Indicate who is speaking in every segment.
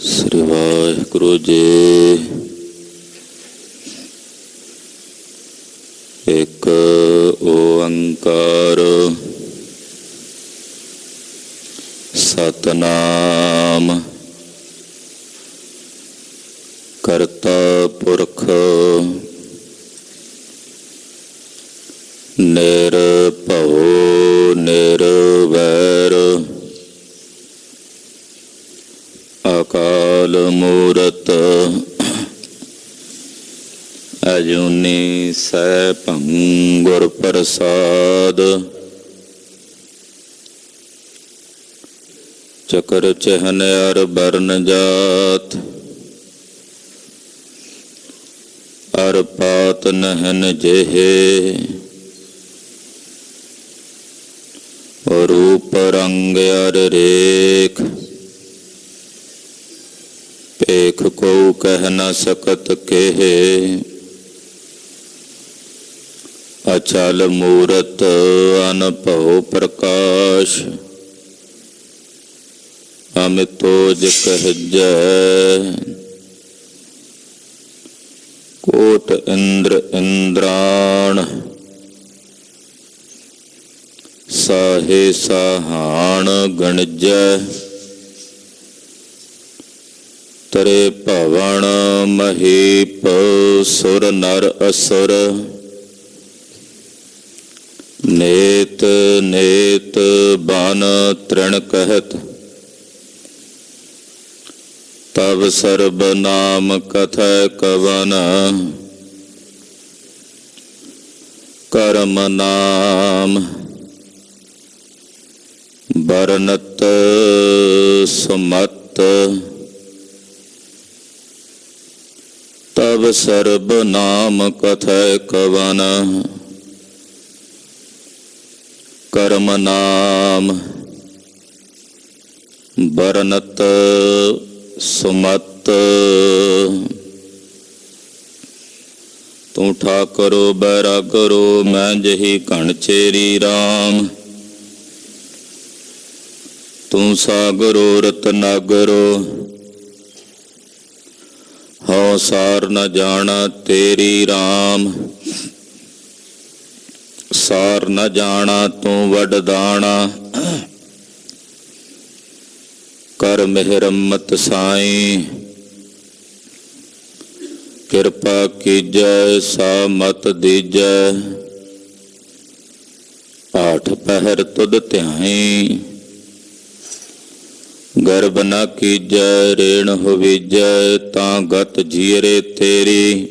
Speaker 1: ਸ੍ਰੀ ਵਾਹਿਗੁਰੂ ਜੀ। ਇੱਕ ਓੰਕਾਰ ਸਤਿਨਾਮ ਕਰਤਾ ਪੁਰਖ ਨਿਰਭਉ ਨਿਰਵੈਰ ਅਕਾਲ ਮੂਰਤ ਅਜੂਨੀ ਸੈਭੰ ਗੁਰ ਪ੍ਰਸਾਦ। ਚਕਰ ਚਹਨ ਅਰ ਬਰਨ ਜਾਤ ਅਰ ਪਾਤ ਨਹਨ ਜਿਹੇ ਰੂਪ ਰੰਗ ਅਰ ਰੇਖ ਭੇਖ ਕੋ ਕਹਿ ਨ ਸਕਤ ਕੇਹ। ਅਚਲ ਮੂਰਤ ਅਨਭਉ ਪ੍ਰਕਾਸ਼ ਅਮਿਤੋਜ ਕਹਿਜੈ। ਕੋਟ ਇੰਦਰ ਇੰਦਰਾਣ ਸਾਹੇ ਸਾਹਾਣ ਗਣਜੈ। ਤਰੇ ਭਵਨ ਮਹੀਪ ਸੁਰ ਨਰ ਅਸੁਰ ਨੇਤ ਨੇਤ ਬਨ ਤ੍ਰਿਣ ਕਹਿਤ। ਤਬ ਸਰਬ ਨਾਮ ਕਥੈ ਕਵਨ ਕਰਮ ਨਾਮ ਬਰਨਤ ਸੁਮਤ। ਤਬ ਸਰਬ ਨਾਮ ਕਥੈ ਕਵਨ ਕਰਮ ਨਾਮ ਬਰਨਤ ਸੁਮਤ। ਤੂੰ ਠਾਕੁਰੋ ਬੈਰਾਗਰੋ ਮੈਂ ਜਹੀ ਘਣ ਚੇਰੀ ਰਾਮ। ਤੂੰ ਸਾਗਰੋ ਰਤਨਾਗਰੋ ਹਉ ਸਾਰ ਨ ਜਾਣਾ ਤੇਰੀ ਰਾਮ। ਸਾਰ ਨ ਜਾਣਾ ਤੂੰ ਵਡਦਾਣਾ ਕਰ ਮਿਹਰਮਤ ਸਾਈਂ। ਕਿਰਪਾ ਕੀਜੈ ਸਾ ਮਤ ਦੀਜੈ ਆਠ ਪਹਿਰ ਤੁਧ ਧਿਆਈ। ਗਰਬ ਨ ਕੀਜੈ ਰੇਣ ਹੋਵੀਜੈ ਤਾਂ ਗਤ ਜੀਰੇ ਤੇਰੀ।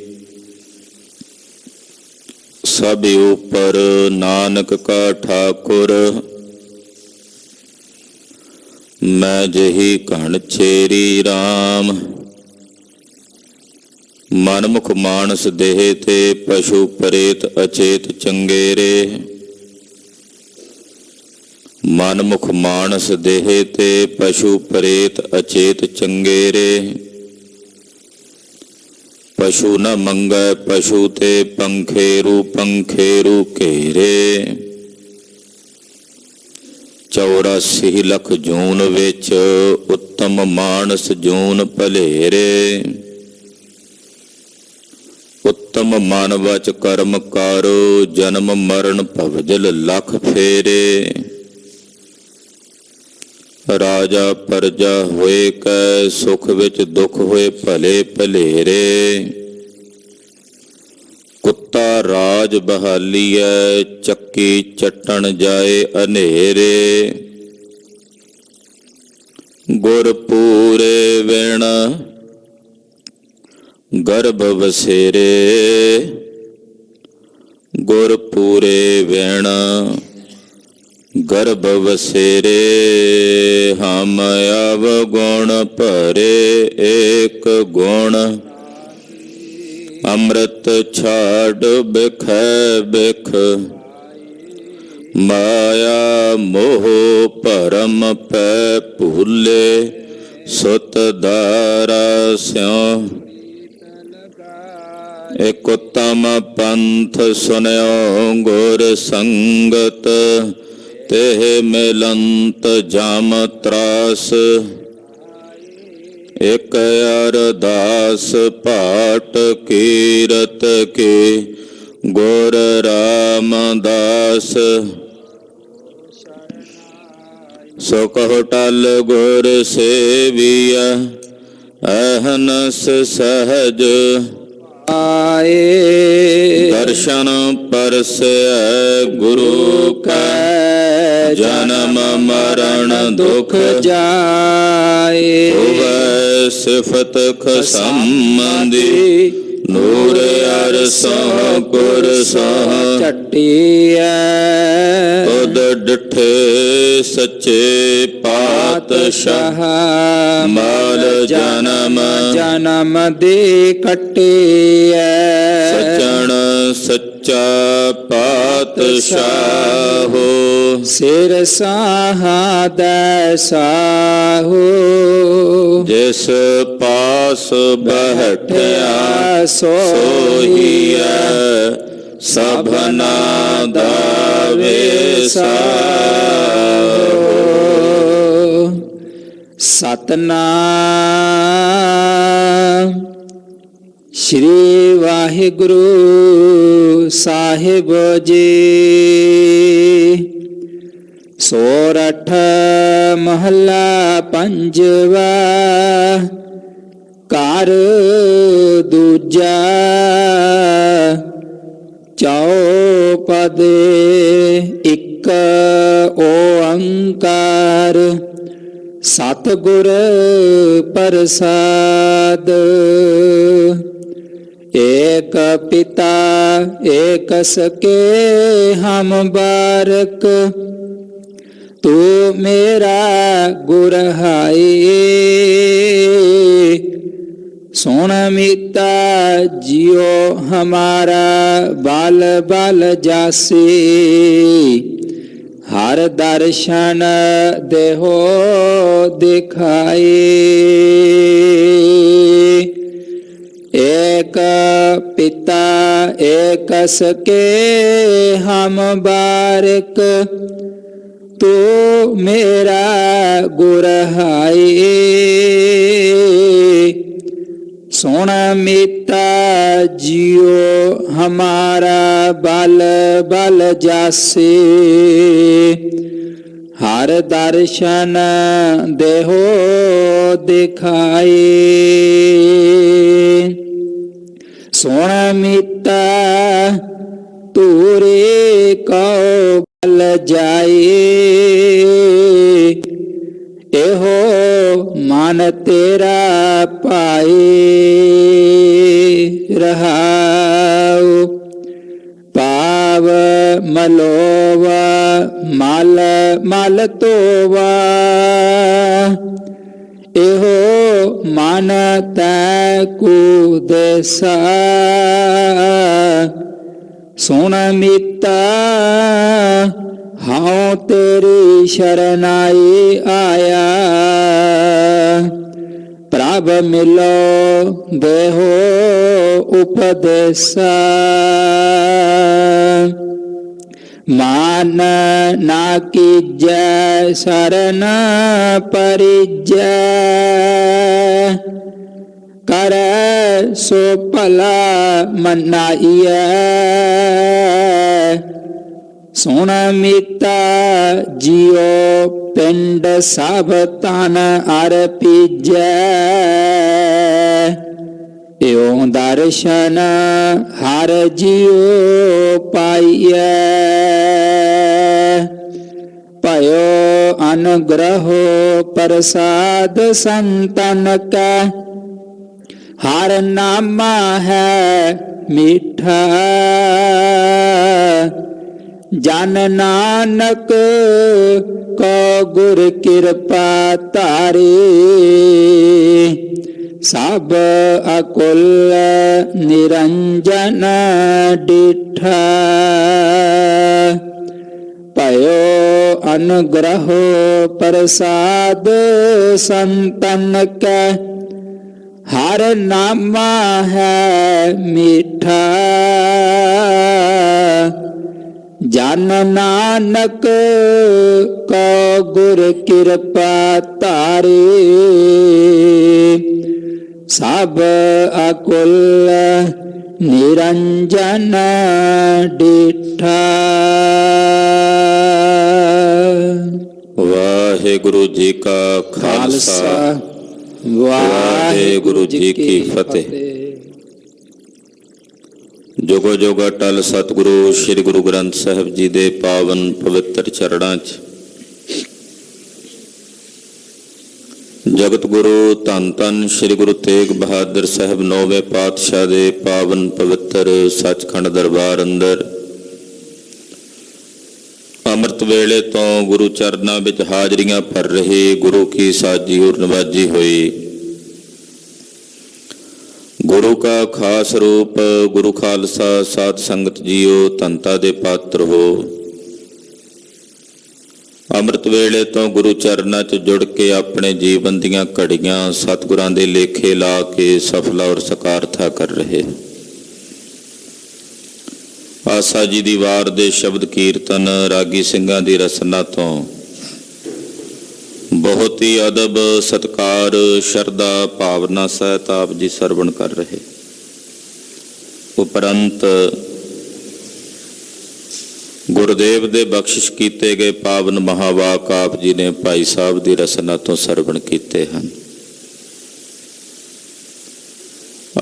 Speaker 1: ਸਭ ਉਪਰ ਨਾਨਕ ਕਾ ਠਾਕੁਰ ਮੈਂ ਜਹੀ ਘਣ ਚੇਰੀ ਰਾਮ। ਮਨਮੁਖ ਮਾਨਸ ਦੇਹ ਤੇ ਪਸ਼ੂ ਪ੍ਰੇਤ ਅਚੇਤ ਚੰਗੇਰੇ। ਮਨਮੁਖ ਮਾਨਸ ਦੇਹ ਤੇ ਪਸ਼ੂ ਪ੍ਰੇਤ ਅਚੇਤ ਚੰਗੇਰੇ। ਪਸ਼ੂ ਨ ਮੰਗੈ ਪਸ਼ੂ ਤੇ ਪੰਖੇਰੂ ਪੰਖੇਰੂ ਘੇਰੇ। 84 ਲੱਖ ਜੂਨ ਵਿੱਚ ਉੱਤਮ ਮਾਨਸ ਜੂਨ ਭਲੇਰੇ। ਉੱਤਮ ਮਨ ਵਚ ਕਰਮ ਕਾਰੋ ਜਨਮ ਮਰਨ ਭਵਜਲ ਲੱਖ ਫੇਰੇ। ਰਾਜਾ ਪਰਜਾ ਹੋਏ ਕੈ ਸੁਖ ਵਿੱਚ ਦੁਖ ਹੋਏ ਭਲੇ ਭਲੇਰੇ। ਕੁੱਤਾ ਰਾਜ ਬਹਾਲੀਐ ਚੱਕੀ ਚੱਟਣ ਜਾਏ ਹਨੇਰੇ। ਗੁਰ ਪੂਰੇ ਵਿਣ ਗਰਭ ਵਸੇਰੇ। ਗੁਰ ਪੂਰੇ ਵਿਣ ਗਰਭ ਵਸੇਰੇ। ਹਮ ਅਵਗੁਣ ਭਰੇ ਏਕ ਗੁਣ ਅੰਮ੍ਰਿਤ ਛਾੜ ਬਿਖੈ ਬਿਖ। ਮਾਇਆ ਮੋਹ ਭਰਮ ਪੈ ਭੂਲੇ ਸੁਤ ਦਾਰਾ ਸਿਉ। ਇਕ ਉਤਮ ਪੰਥ ਸੁਨਿਓ ਗੁਰ ਸੰਗਤ ਤੇਹ ਮਿਲੰਤ ਜਮ ਤਰਾਸ। ਇਕ ਅਰਦਾਸ ਪਾਟ ਕੀਰਤ ਕੇ ਗੁਰ ਰਾਮਦਾਸ। ਸੋ ਕਹੁ ਟਲ ਗੁਰ ਸੇਵੀਆ ਅਹਨਸ ਸਹਜ
Speaker 2: ਆਏ।
Speaker 1: ਦਰਸ਼ਨ ਪਰਸੈ ਗੁਰੂ ਕੈ ਜਨਮ ਮਰਨ ਦੁਖ
Speaker 2: ਜਾਏ।
Speaker 1: ਹੋਵੈ ਸਿਫਤ ਖਸੰਮਦੀ ਨੂਰ ਅਰਸੋਂ ਗੁਰ ਸੋਹ
Speaker 2: ਝਟੀਐ।
Speaker 1: ਤੁਧ ਡਿਠੇ ਸੱਚੇ ਪਾਤਸ਼ਾਹ ਮਲ ਜਨਮ
Speaker 2: ਜਨਮ ਦੇ ਕੱਟੀਐ।
Speaker 1: ਸਚਣ ਸੱਚਾ ਪਾਤਸ਼ਾਹ
Speaker 2: ਸਿਰ ਸਾਹਾਦੈ ਸਾਹੋ
Speaker 1: ਜਿਸ ਪਾਸ ਬਹਿਠਿਆ
Speaker 2: ਸੋਹੀਐ।
Speaker 1: ਸਭਨਾ ਦਾ ਵੇਸਾਹੋ।
Speaker 2: ਸਤਨਾਮ ਸ੍ਰੀ ਵਾਹਿਗੁਰੂ ਸਾਹਿਬ ਜੀ। ਸੋਰਠ ਮਹੱਲਾ ਪੰਜਵਾ। ਘਰ ਦੂਜਾ ਚੌਪਦ ਇੱਕ ਓੰਕਾਰ ਸਤਿਗੁਰ ਪ੍ਰਸਾਦ। ਏਕ ਪਿਤਾ ਏਕ ਸਕੇ ਹਮ ਬਾਰਕ ਤੂ ਮੇਰਾ ਗੁਰ ਹਾਈ। ਸੁਣ ਮੀਤਾ ਜਿਉ ਹਮਾਰਾ ਬਲ ਬਲ ਜਾਸੀ। ਹਰ ਦਰਸ਼ਨ ਦੇਹੋ ਦਿਖਾਈ। ਏਕ ਪਿਤਾ ਏਕ ਸਕੇ ਹਮ ਬਾਰਕ ਤੂ ਮੇਰਾ ਗੁਰ ਹਾਈ। ਸੁਣ ਮੀਤਾ ਜਿਉ ਹਮਾਰਾ ਬਲ ਬਲ ਜਾਸੀ। ਹਰ ਦਰਸ਼ਨ ਦੇਹੋ ਦਿਖਾਈ। ਸੁਣ ਮੀਤਾ ਤੂਰੇ ਕਉ ਬਲ ਜਾਏ। ਇਹੋ ਮਨ ਤੇਰਾ ਪਾਏ। ਰਹਾਉ ਪਾਵ ਮਲੋਵਾ ਮਲ ਮਲ ਤੋਵਾ। ਇਹੋ ਮਨ ਤੈ ਕੋ ਦੇਸਾ। ਸੁਣ ਮੀਤਾ ਹਉ ਤੇਰੀ ਸ਼ਰਨਾਈ ਆਇਆ। ਪ੍ਰਭ ਮਿਲੋ ਦੇਹੋ ਉਪਦੇਸਾ। ਮਾਨ ਨਾ ਕੀਜੈ ਸਰਨ ਪਰਿਜੈ। ਕਰੈ ਸੋ ਭਲਾ ਮਨਾਈਐ। ਸੁਣ ਮੀਤਾ ਜਿਉ ਪਿੰਡ ਸਭ ਤਨ ਅਰਪੀਜੈ। ਇਉ ਦਰਸ਼ਨ ਹਰ ਜਿਉ ਪਾਈਐ। ਭਇਓ ਅਨੁਗ੍ਰਹੋ ਪ੍ਰਸਾਦ ਸੰਤਨ ਕੈ। ਹਰ ਨਾਮਾ ਹੈ ਮੀਠਾ। ਜਨ ਨਾਨਕ ਕੋ ਗੁਰ ਕਿਰਪਾ ਧਾਰੇ। ਸਭ ਅਕੁਲ ਨਿਰੰਜਨ ਡਿਠਾ। ਭਇਓ ਅਨੁਗ੍ਰਹੋ ਪ੍ਰਸਾਦ ਸੰਤਨ ਕੈ। ਹਰ ਨਾਮਾ ਹੈ ਮੀਠਾ। ਜਨ ਨਾਨਕ ਕੋ ਗੁਰ ਕਿਰਪਾ ਧਾਰੇ। ਸਭ ਅਕੁਲ ਨਿਰੰਜਨ ਡਿਠਾ।
Speaker 1: ਵਾਹਿਗੁਰੂ ਜੀ ਕਾ ਖਾਲਸਾ, ਵਾਹਿਗੁਰੂ ਜੀ ਕੀ ਫਤਿਹ। ਜੁਗੋ ਜੁਗ ਅਟਲ ਸਤਿਗੁਰੂ ਸ੍ਰੀ ਗੁਰੂ ਗ੍ਰੰਥ ਸਾਹਿਬ ਜੀ ਦੇ ਪਾਵਨ ਪਵਿੱਤਰ ਚਰਣਾਂ 'ਚ ਜਗਤ ਗੁਰੂ ਧੰਨ ਧੰਨ ਸ੍ਰੀ ਗੁਰੂ ਤੇਗ ਬਹਾਦਰ ਸਾਹਿਬ ਨੌਵੇਂ ਪਾਤਸ਼ਾਹ ਦੇ ਪਾਵਨ ਪਵਿੱਤਰ ਸੱਚਖੰਡ ਦਰਬਾਰ ਅੰਦਰ ਅੰਮ੍ਰਿਤ ਵੇਲੇ ਤੋਂ ਗੁਰੂ ਚਰਨਾਂ ਵਿੱਚ ਹਾਜ਼ਰੀਆਂ ਭਰ ਰਹੇ ਗੁਰੂ ਕੀ ਸਾਜੀ ਔਰ ਨਵਾਜੀ ਹੋਈ ਗੁਰੂ ਕਾ ਖਾਸ ਰੂਪ ਗੁਰੂ ਖਾਲਸਾ ਸਾਧ ਸੰਗਤ ਜੀਓ, ਧੰਤਾ ਦੇ ਪਾਤਰ ਹੋ। ਅੰਮ੍ਰਿਤ ਵੇਲੇ ਤੋਂ ਗੁਰੂ ਚਰਨਾਂ 'ਚ ਜੁੜ ਕੇ ਆਪਣੇ ਜੀਵਨ ਦੀਆਂ ਘੜੀਆਂ ਸਤਿਗੁਰਾਂ ਦੇ ਲੇਖੇ ਲਾ ਕੇ ਸਫਲਾ ਔਰ ਸਕਾਰਥਾ ਕਰ ਰਹੇ। ਆਸਾ ਜੀ ਦੀ ਵਾਰ ਦੇ ਸ਼ਬਦ ਕੀਰਤਨ ਰਾਗੀ ਸਿੰਘਾਂ ਦੀ ਰਸਨਾ ਤੋਂ ਬਹੁਤ ਹੀ ਅਦਬ ਸਤਿਕਾਰ ਸ਼ਰਧਾ ਭਾਵਨਾ ਸਹਿਤ ਆਪ ਜੀ ਸਰਵਣ ਕਰ ਰਹੇ। ਉਪਰੰਤ ਗੁਰਦੇਵ ਦੇ ਬਖਸ਼ਿਸ਼ ਕੀਤੇ ਗਏ ਪਾਵਨ ਮਹਾਵਾਕ ਆਪ ਜੀ ਨੇ ਭਾਈ ਸਾਹਿਬ ਦੀ ਰਸਨਾ ਤੋਂ ਸਰਵਣ ਕੀਤੇ ਹਨ।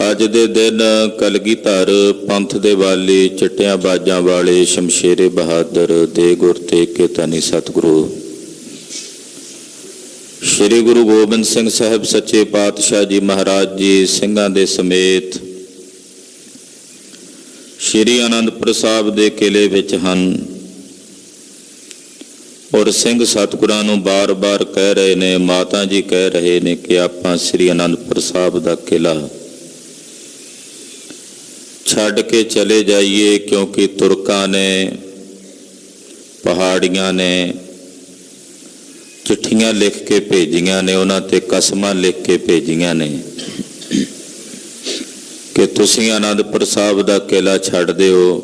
Speaker 1: ਅੱਜ ਦੇ ਦਿਨ ਕਲਗੀਧਰ ਪੰਥ ਦੇ ਵਾਲੀ ਚਿੱਟਿਆਂ ਬਾਜਾਂ ਵਾਲੇ ਸ਼ਮਸ਼ੇਰੇ ਬਹਾਦਰ ਦੇ ਗੁਰ ਤੇਗ ਕੇ ਧੰਨੀ ਸਤਿਗੁਰੂ ਸ੍ਰੀ ਗੁਰੂ ਗੋਬਿੰਦ ਸਿੰਘ ਸਾਹਿਬ ਸੱਚੇ ਪਾਤਸ਼ਾਹ ਜੀ ਮਹਾਰਾਜ ਜੀ ਸਿੰਘਾਂ ਦੇ ਸਮੇਤ ਸ਼੍ਰੀ ਅਨੰਦਪੁਰ ਸਾਹਿਬ ਦੇ ਕਿਲੇ ਵਿੱਚ ਹਨ ਔਰ ਸਿੰਘ ਸਤਿਗੁਰਾਂ ਨੂੰ ਬਾਰ-ਬਾਰ ਕਹਿ ਰਹੇ ਨੇ, ਮਾਤਾ ਜੀ ਕਹਿ ਰਹੇ ਨੇ ਕਿ ਆਪਾਂ ਸ਼੍ਰੀ ਅਨੰਦਪੁਰ ਸਾਹਿਬ ਦਾ ਕਿਲਾ ਛੱਡ ਕੇ ਚਲੇ ਜਾਈਏ, ਕਿਉਂਕਿ ਤੁਰਕਾਂ ਨੇ, ਪਹਾੜੀਆਂ ਨੇ ਚਿੱਠੀਆਂ ਲਿਖ ਕੇ ਭੇਜੀਆਂ ਨੇ, ਉਹਨਾਂ ਤੇ ਕਸਮਾਂ ਲਿਖ ਕੇ ਭੇਜੀਆਂ ਨੇ ਕਿ ਤੁਸੀਂ ਅਨੰਦਪੁਰ ਸਾਹਿਬ ਦਾ ਕਿਲਾ ਛੱਡ ਦਿਓ,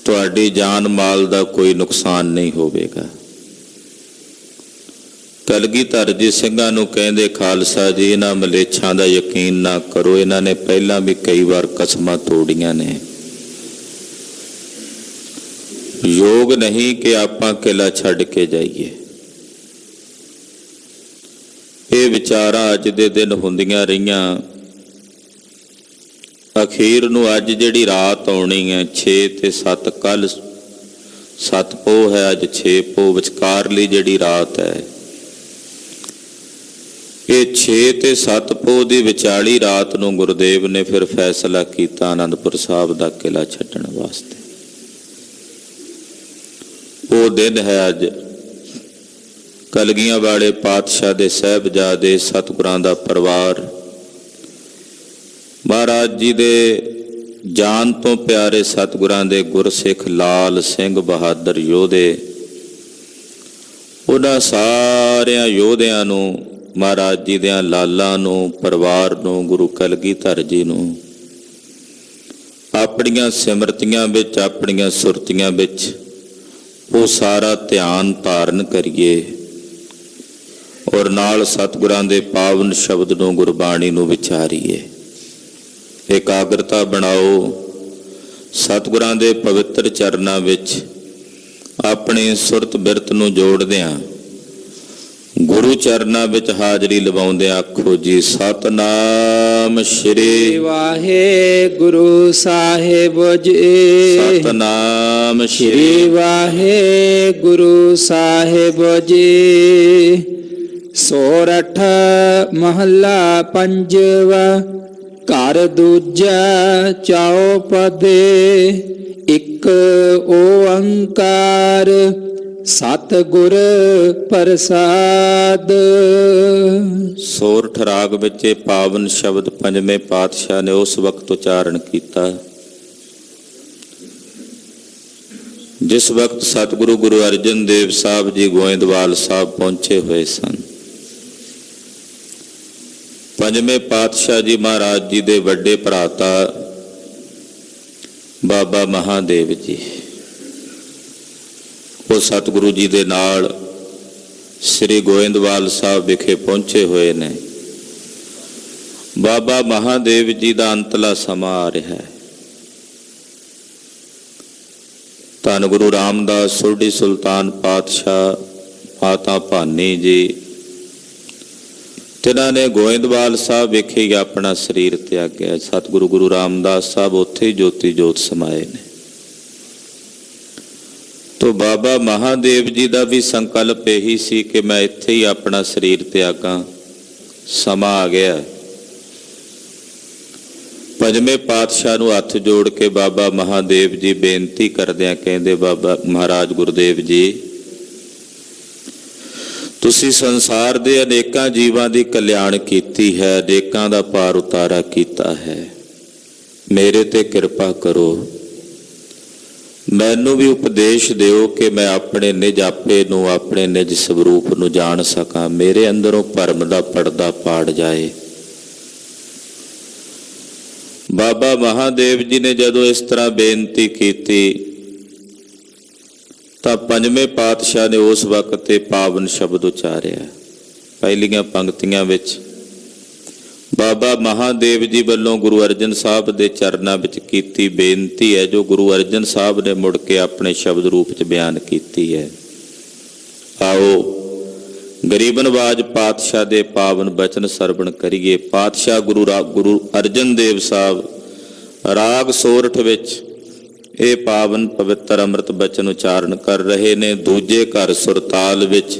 Speaker 1: ਤੁਹਾਡੀ ਜਾਨ ਮਾਲ ਦਾ ਕੋਈ ਨੁਕਸਾਨ ਨਹੀਂ ਹੋਵੇਗਾ। ਕਲਗੀਧਰ ਜੀ ਸਿੰਘਾਂ ਨੂੰ ਕਹਿੰਦੇ, ਖਾਲਸਾ ਜੀ ਇਹਨਾਂ ਮਲੇਛਾਂ ਦਾ ਯਕੀਨ ਨਾ ਕਰੋ, ਇਹਨਾਂ ਨੇ ਪਹਿਲਾਂ ਵੀ ਕਈ ਵਾਰ ਕਸਮਾਂ ਤੋੜੀਆਂ ਨੇ। ਯੋਗ ਨਹੀਂ ਕਿ ਆਪਾਂ ਕਿਲਾ ਛੱਡ ਕੇ ਜਾਈਏ। ਇਹ ਵਿਚਾਰਾਂ ਅੱਜ ਦੇ ਦਿਨ ਹੁੰਦੀਆਂ ਰਹੀਆਂ। ਅਖੀਰ ਨੂੰ ਅੱਜ ਜਿਹੜੀ ਰਾਤ ਆਉਣੀ ਹੈ 6 ਤੇ 7, ਕੱਲ 7 ਪੋਹ ਹੈ, ਅੱਜ 6 ਪੋਹ, ਵਿਚਕਾਰਲੀ ਜਿਹੜੀ ਰਾਤ ਹੈ ਇਹ 6 ਤੇ 7 ਪੋਹ ਦੀ ਵਿਚਾਲੀ ਰਾਤ ਨੂੰ ਗੁਰਦੇਵ ਨੇ ਫਿਰ ਫੈਸਲਾ ਕੀਤਾ ਅਨੰਦਪੁਰ ਸਾਹਿਬ ਦਾ ਕਿਲਾ ਛੱਡਣ ਵਾਸਤੇ। ਉਹ ਦਿਨ ਹੈ ਅੱਜ। ਕਲਗੀਆਂ ਵਾਲੇ ਪਾਤਸ਼ਾਹ ਦੇ ਸਾਹਿਬਜ਼ਾਦੇ ਸਤਿਗੁਰਾਂ ਦਾ ਪਰਿਵਾਰ, ਮਹਾਰਾਜ ਜੀ ਦੇ ਜਾਨ ਤੋਂ ਪਿਆਰੇ ਸਤਿਗੁਰਾਂ ਦੇ ਗੁਰਸਿੱਖ ਲਾਲ ਸਿੰਘ ਬਹਾਦਰ ਯੋਧੇ, ਉਹਨਾਂ ਸਾਰਿਆਂ ਯੋਧਿਆਂ ਨੂੰ, ਮਹਾਰਾਜ ਜੀ ਦਿਆਂ ਲਾਲਾਂ ਨੂੰ, ਪਰਿਵਾਰ ਨੂੰ, ਗੁਰੂ ਕਲਗੀਧਰ ਜੀ ਨੂੰ ਆਪਣੀਆਂ ਸਿਮਰਤੀਆਂ ਵਿੱਚ, ਆਪਣੀਆਂ ਸੁਰਤੀਆਂ ਵਿੱਚ ਉਹ ਸਾਰਾ ਧਿਆਨ ਧਾਰਨ ਕਰੀਏ ਔਰ ਨਾਲ ਸਤਿਗੁਰਾਂ ਦੇ ਪਾਵਨ ਸ਼ਬਦ ਨੂੰ, ਗੁਰਬਾਣੀ ਨੂੰ ਵਿਚਾਰੀਏ। ਇਕਾਗਰਤਾ ਬਣਾਓ। ਸਤਿਗੁਰਾਂ ਦੇ ਪਵਿੱਤਰ ਚਰਨਾਂ ਵਿੱਚ ਆਪਣੀ ਸੁਰਤ ਬਿਰਤ ਨੂੰ ਜੋੜਦਿਆਂ ਗੁਰੂ ਚਰਨਾਂ ਵਿੱਚ ਹਾਜ਼ਰੀ ਲਵਾਉਂਦਿਆਂ ਆਖੋ ਜੀ, ਸਤਨਾਮ ਸ਼੍ਰੀ
Speaker 2: ਵਾਹਿਗੁਰੂ ਸਾਹਿਬ ਜੀ,
Speaker 1: ਸਤਨਾਮ
Speaker 2: ਸ਼੍ਰੀ ਵਾਹਿਗੁਰੂ ਸਾਹਿਬ ਜੀ। ਸੋਰਠ ਮਹੱਲਾ ਪੰਜਵਾ। ਘਰ ਦੂਜਾ ਚੌਪਦੇ, ਇੱਕ ਓੰਕਾਰ ਸਤਿਗੁਰ ਪ੍ਰਸਾਦ।
Speaker 1: ਸੋਰਠ ਰਾਗ ਵਿੱਚ ਇਹ ਪਾਵਨ ਸ਼ਬਦ ਪੰਜਵੇਂ ਪਾਤਸ਼ਾਹ ਨੇ ਉਸ ਵਕਤ ਉਚਾਰਨ ਕੀਤਾ ਜਿਸ ਵਕਤ ਸਤਿਗੁਰੂ ਗੁਰੂ ਅਰਜਨ ਦੇਵ ਸਾਹਿਬ ਜੀ ਗੋਇੰਦਵਾਲ ਸਾਹਿਬ ਪਹੁੰਚੇ ਹੋਏ ਸਨ। ਪੰਜਵੇਂ ਪਾਤਸ਼ਾਹ ਜੀ ਮਹਾਰਾਜ ਜੀ ਦੇ ਵੱਡੇ ਭਰਾਤਾ ਬਾਬਾ ਮਹਾਦੇਵ ਜੀ, ਉਹ ਸਤਿਗੁਰੂ ਜੀ ਦੇ ਨਾਲ ਸ੍ਰੀ ਗੋਇੰਦਵਾਲ ਸਾਹਿਬ ਵਿਖੇ ਪਹੁੰਚੇ ਹੋਏ ਨੇ ਬਾਬਾ ਮਹਾਦੇਵ ਜੀ ਦਾ ਅੰਤਲਾ ਸਮਾਂ ਆ ਰਿਹਾ ਹੈ। ਧੰਨ ਗੁਰੂ ਰਾਮਦਾਸ ਸੋਢੀ ਸੁਲਤਾਨ ਪਾਤਸ਼ਾਹ, ਮਾਤਾ ਭਾਨੀ ਜੀ, ਤਿਨਾਂ ਨੇ ਗੋਇੰਦਵਾਲ ਸਾਹਿਬ ਵਿਖੇ ਹੀ ਆਪਣਾ ਸਰੀਰ ਤਿਆਗਿਆ। ਸਤਿਗੁਰੂ ਗੁਰੂ ਰਾਮਦਾਸ ਸਾਹਿਬ ਉੱਥੇ ਹੀ ਜੋਤੀ ਜੋਤ ਸਮਾਏ ਨੇ। ਤੋ ਬਾਬਾ ਮਹਾਦੇਵ ਜੀ ਦਾ ਵੀ ਸੰਕਲਪ ਇਹੀ ਸੀ ਕਿ ਮੈਂ ਇੱਥੇ ਹੀ ਆਪਣਾ ਸਰੀਰ ਤਿਆਗਾਂ। ਸਮਾਂ ਆ ਗਿਆ। ਪੰਜਵੇਂ ਪਾਤਸ਼ਾਹ ਨੂੰ ਹੱਥ ਜੋੜ ਕੇ ਬਾਬਾ ਮਹਾਦੇਵ ਜੀ ਬੇਨਤੀ ਕਰਦਿਆਂ ਕਹਿੰਦੇ, ਬਾਬਾ ਮਹਾਰਾਜ ਗੁਰਦੇਵ ਜੀ, ਤੁਸੀਂ ਸੰਸਾਰ ਦੇ ਅਨੇਕਾਂ ਜੀਵਾਂ ਦੀ ਕਲਿਆਣ ਕੀਤੀ ਹੈ, ਅਨੇਕਾਂ ਦਾ ਪਾਰ ਉਤਾਰਾ ਕੀਤਾ ਹੈ। ਮੇਰੇ ਤੇ ਕਿਰਪਾ ਕਰੋ, ਮੈਨੂੰ ਵੀ ਉਪਦੇਸ਼ ਦਿਓ ਕਿ ਮੈਂ ਆਪਣੇ ਨਿਜ ਆਪੇ ਨੂੰ, ਆਪਣੇ ਨਿਜ ਸਰੂਪ ਨੂੰ ਜਾਣ ਸਕਾਂ। ਮੇਰੇ ਅੰਦਰੋਂ ਭਰਮ ਦਾ ਪਰਦਾ ਪਾੜ ਜਾਏ। ਬਾਬਾ ਮਹਾਦੇਵ ਜੀ ਨੇ ਜਦੋਂ ਇਸ ਤਰ੍ਹਾਂ ਬੇਨਤੀ ਕੀਤੀ ਤਾਂ ਪੰਜਵੇਂ ਪਾਤਸ਼ਾਹ ਨੇ ਉਸ ਵਕਤ ਤੇ ਪਾਵਨ ਸ਼ਬਦ ਉਚਾਰਿਆ। ਪਹਿਲੀਆਂ ਪੰਕਤੀਆਂ ਵਿੱਚ ਬਾਬਾ ਮਹਾਦੇਵ ਜੀ ਵੱਲੋਂ ਗੁਰੂ ਅਰਜਨ ਸਾਹਿਬ ਦੇ ਚਰਨਾਂ ਵਿੱਚ ਕੀਤੀ ਬੇਨਤੀ ਹੈ, ਜੋ ਗੁਰੂ ਅਰਜਨ ਸਾਹਿਬ ਨੇ ਮੁੜ ਕੇ ਆਪਣੇ ਸ਼ਬਦ ਰੂਪ 'ਚ ਬਿਆਨ ਕੀਤੀ ਹੈ। ਆਓ ਗਰੀਬ ਨਵਾਜ ਪਾਤਸ਼ਾਹ ਦੇ ਪਾਵਨ ਬਚਨ ਸਰਵਣ ਕਰੀਏ। ਪਾਤਸ਼ਾਹ ਗੁਰੂ ਅਰਜਨ ਦੇਵ ਸਾਹਿਬ ਰਾਗ ਸੋਰਠ ਵਿੱਚ ਇਹ ਪਾਵਨ ਪਵਿੱਤਰ ਅੰਮ੍ਰਿਤ ਬਚਨ ਉਚਾਰਨ ਕਰ ਰਹੇ ਨੇ। ਦੂਜੇ ਘਰ ਸੁਰਤਾਲ ਵਿੱਚ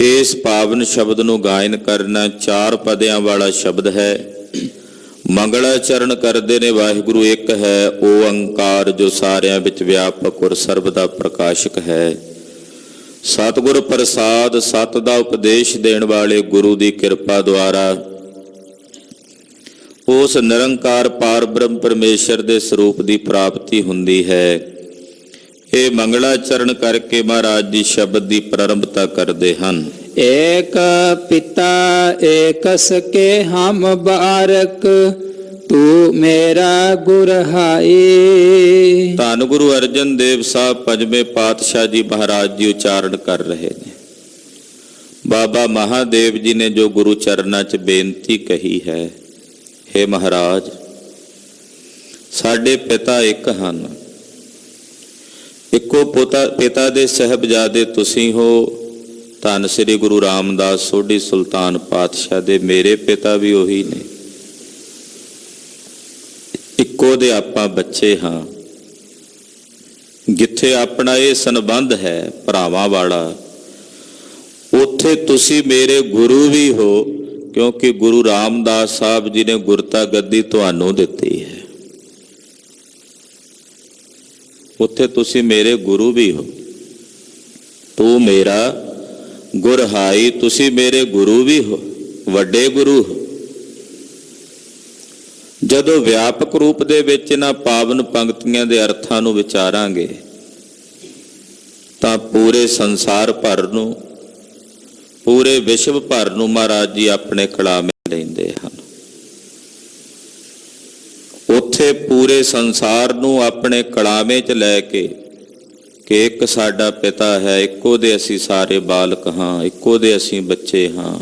Speaker 1: ਇਸ ਪਾਵਨ ਸ਼ਬਦ ਨੂੰ ਗਾਇਨ ਕਰਨਾ 4 ਪਦਿਆਂ ਵਾਲਾ ਸ਼ਬਦ ਹੈ। ਮੰਗਲਾਚਰਨ ਕਰਦੇ ਨੇ, ਵਾਹਿਗੁਰੂ ਇੱਕ ਹੈ ਓੰਕਾਰ, ਜੋ ਸਾਰਿਆਂ ਵਿੱਚ ਵਿਆਪਕ ਔਰ ਸਰਬ ਦਾ ਪ੍ਰਕਾਸ਼ਕ ਹੈ। ਸਤਿਗੁਰ ਪ੍ਰਸਾਦ, ਸਤ ਦਾ ਉਪਦੇਸ਼ ਦੇਣ ਵਾਲੇ ਗੁਰੂ ਦੀ ਕਿਰਪਾ ਦੁਆਰਾ ਉਸ ਨਿਰੰਕਾਰ ਪਾਰ ਬ੍ਰਹਮ ਪਰਮੇਸ਼ਰ ਦੇ ਸਰੂਪ ਦੀ ਪ੍ਰਾਪਤੀ ਹੁੰਦੀ ਹੈ। ਇਹ ਮੰਗਲਾਚਰਨ ਕਰਕੇ ਮਹਾਰਾਜ ਜੀ ਸ਼ਬਦ ਦੀ ਪ੍ਰਾਰੰਭਤਾ ਕਰਦੇ ਹਨ।
Speaker 2: ਏਕ ਪਿਤਾ ਏਕ ਸਕੇ ਹਮ ਬਾਰਕ, ਤੂੰ ਮੇਰਾ ਗੁਰ ਹਾਈ।
Speaker 1: ਧੰਨ ਗੁਰੂ ਅਰਜਨ ਦੇਵ ਸਾਹਿਬ ਪੰਜਵੇਂ ਪਾਤਸ਼ਾਹ ਜੀ ਮਹਾਰਾਜ ਜੀ ਉਚਾਰਨ ਕਰ ਰਹੇ ਨੇ। ਬਾਬਾ ਮਹਾਦੇਵ ਜੀ ਨੇ ਜੋ ਗੁਰੂ ਚਰਨਾਂ 'ਚ ਬੇਨਤੀ ਕਹੀ ਹੈ, ਹੇ ਮਹਾਰਾਜ, ਸਾਡੇ ਪਿਤਾ ਇੱਕ ਹਨ, ਇੱਕੋ ਪਿਤਾ ਦੇ ਸਾਹਿਬਜ਼ਾਦੇ ਤੁਸੀਂ ਹੋ। ਧੰਨ ਸ੍ਰੀ ਗੁਰੂ ਰਾਮਦਾਸ ਸੋਢੀ ਸੁਲਤਾਨ ਪਾਤਸ਼ਾਹ ਦੇ ਮੇਰੇ ਪਿਤਾ ਵੀ ਉਹੀ ਨੇ। ਇੱਕੋ ਦੇ ਆਪਾਂ ਬੱਚੇ ਹਾਂ। ਜਿੱਥੇ ਆਪਣਾ ਇਹ ਸੰਬੰਧ ਹੈ ਭਰਾਵਾਂ ਵਾਲਾ, ਉੱਥੇ ਤੁਸੀਂ ਮੇਰੇ ਗੁਰੂ ਵੀ ਹੋ, ਕਿਉਂਕਿ ਗੁਰੂ ਰਾਮਦਾਸ ਸਾਹਿਬ ਜੀ ਨੇ ਗੁਰਤਾ ਗੱਦੀ ਤੁਹਾਨੂੰ ਦਿੱਤੀ ਹੈ। ਉੱਥੇ ਤੁਸੀਂ ਮੇਰੇ ਗੁਰੂ ਵੀ ਹੋ। ਤੂੰ ਮੇਰਾ ਗੁਰ ਹਾਈ, ਤੁਸੀਂ ਮੇਰੇ ਗੁਰੂ ਵੀ ਹੋ, ਵੱਡੇ ਗੁਰੂ ਹੋ। ਜਦੋਂ ਵਿਆਪਕ ਰੂਪ ਦੇ ਵਿੱਚ ਇਹਨਾਂ ਪਾਵਨ ਪੰਕਤੀਆਂ ਦੇ ਅਰਥਾਂ ਨੂੰ ਵਿਚਾਰਾਂਗੇ ਤਾਂ ਪੂਰੇ ਸੰਸਾਰ ਭਰ ਨੂੰ, ਪੂਰੇ ਵਿਸ਼ਵ ਭਰ ਨੂੰ ਮਹਾਰਾਜ ਜੀ ਆਪਣੇ ਕਲਾਮੇ ਲੈਂਦੇ ਹਨ। ਉੱਥੇ ਪੂਰੇ ਸੰਸਾਰ ਨੂੰ ਆਪਣੇ ਕਲਾਮੇ 'ਚ ਲੈ ਕੇ ਕਿ ਇੱਕ ਸਾਡਾ ਪਿਤਾ ਹੈ, ਇੱਕੋ ਦੇ ਅਸੀਂ ਸਾਰੇ ਬਾਲਕ ਹਾਂ, ਇੱਕੋ ਦੇ ਅਸੀਂ ਬੱਚੇ ਹਾਂ।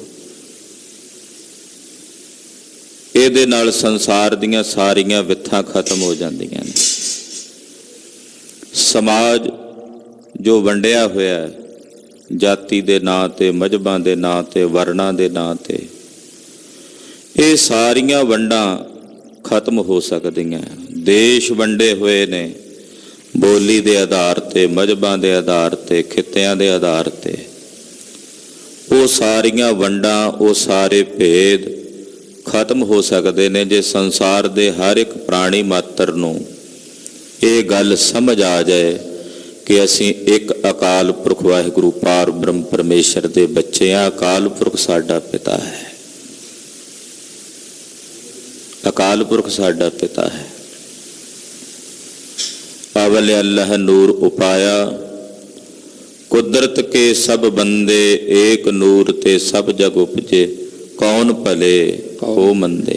Speaker 1: ਇਹਦੇ ਨਾਲ ਸੰਸਾਰ ਦੀਆਂ ਸਾਰੀਆਂ ਵਿਥਾਂ ਖਤਮ ਹੋ ਜਾਂਦੀਆਂ ਨੇ। ਸਮਾਜ ਜੋ ਵੰਡਿਆ ਹੋਇਆ ਹੈ, ਜਾਤੀ ਦੇ ਨਾਂ ਤੇ, ਮਜ਼ਹਬਾਂ ਦੇ ਨਾਂ ਤੇ, ਵਰਨਾਂ ਦੇ ਨਾਂ ਤੇ, ਇਹ ਸਾਰੀਆਂ ਵੰਡਾਂ ਖਤਮ ਹੋ ਸਕਦੀਆਂ। ਦੇਸ਼ ਵੰਡੇ ਹੋਏ ਨੇ ਬੋਲੀ ਦੇ ਆਧਾਰ ਤੇ, ਮਜ਼ਹਬਾਂ ਦੇ ਆਧਾਰ ਤੇ, ਖਿੱਤਿਆਂ ਦੇ ਆਧਾਰ ਤੇ। ਉਹ ਸਾਰੀਆਂ ਵੰਡਾਂ, ਉਹ ਸਾਰੇ ਭੇਦ ਖਤਮ ਹੋ ਸਕਦੇ ਨੇ ਜੇ ਸੰਸਾਰ ਦੇ ਹਰ ਇੱਕ ਪ੍ਰਾਣੀ ਮਾਤਰ ਨੂੰ ਇਹ ਗੱਲ ਸਮਝ ਆ ਜਾਏ ਕਿ ਅਸੀਂ ਇੱਕ ਅਕਾਲ ਪੁਰਖ ਵਾਹਿਗੁਰੂ ਪਾਰ ਬ੍ਰਹਮ ਪਰਮੇਸ਼ਰ ਦੇ ਬੱਚੇ ਹਾਂ। ਅਕਾਲ ਪੁਰਖ ਸਾਡਾ ਪਿਤਾ ਹੈ। ਅਕਾਲ ਪੁਰਖ ਸਾਡਾ ਪਿਤਾ ਹੈ। ਅਵਲ ਅੱਲਾਹ ਨੂਰ ਉਪਾਇਆ, ਕੁਦਰਤ ਕੇ ਸਭ ਬੰਦੇ, ਏਕ ਨੂਰ ਤੇ ਸਭ ਜਗ ਉਪਜੇ, ਕੌਣ ਭਲੇ ਕੋ ਮੰਦੇ।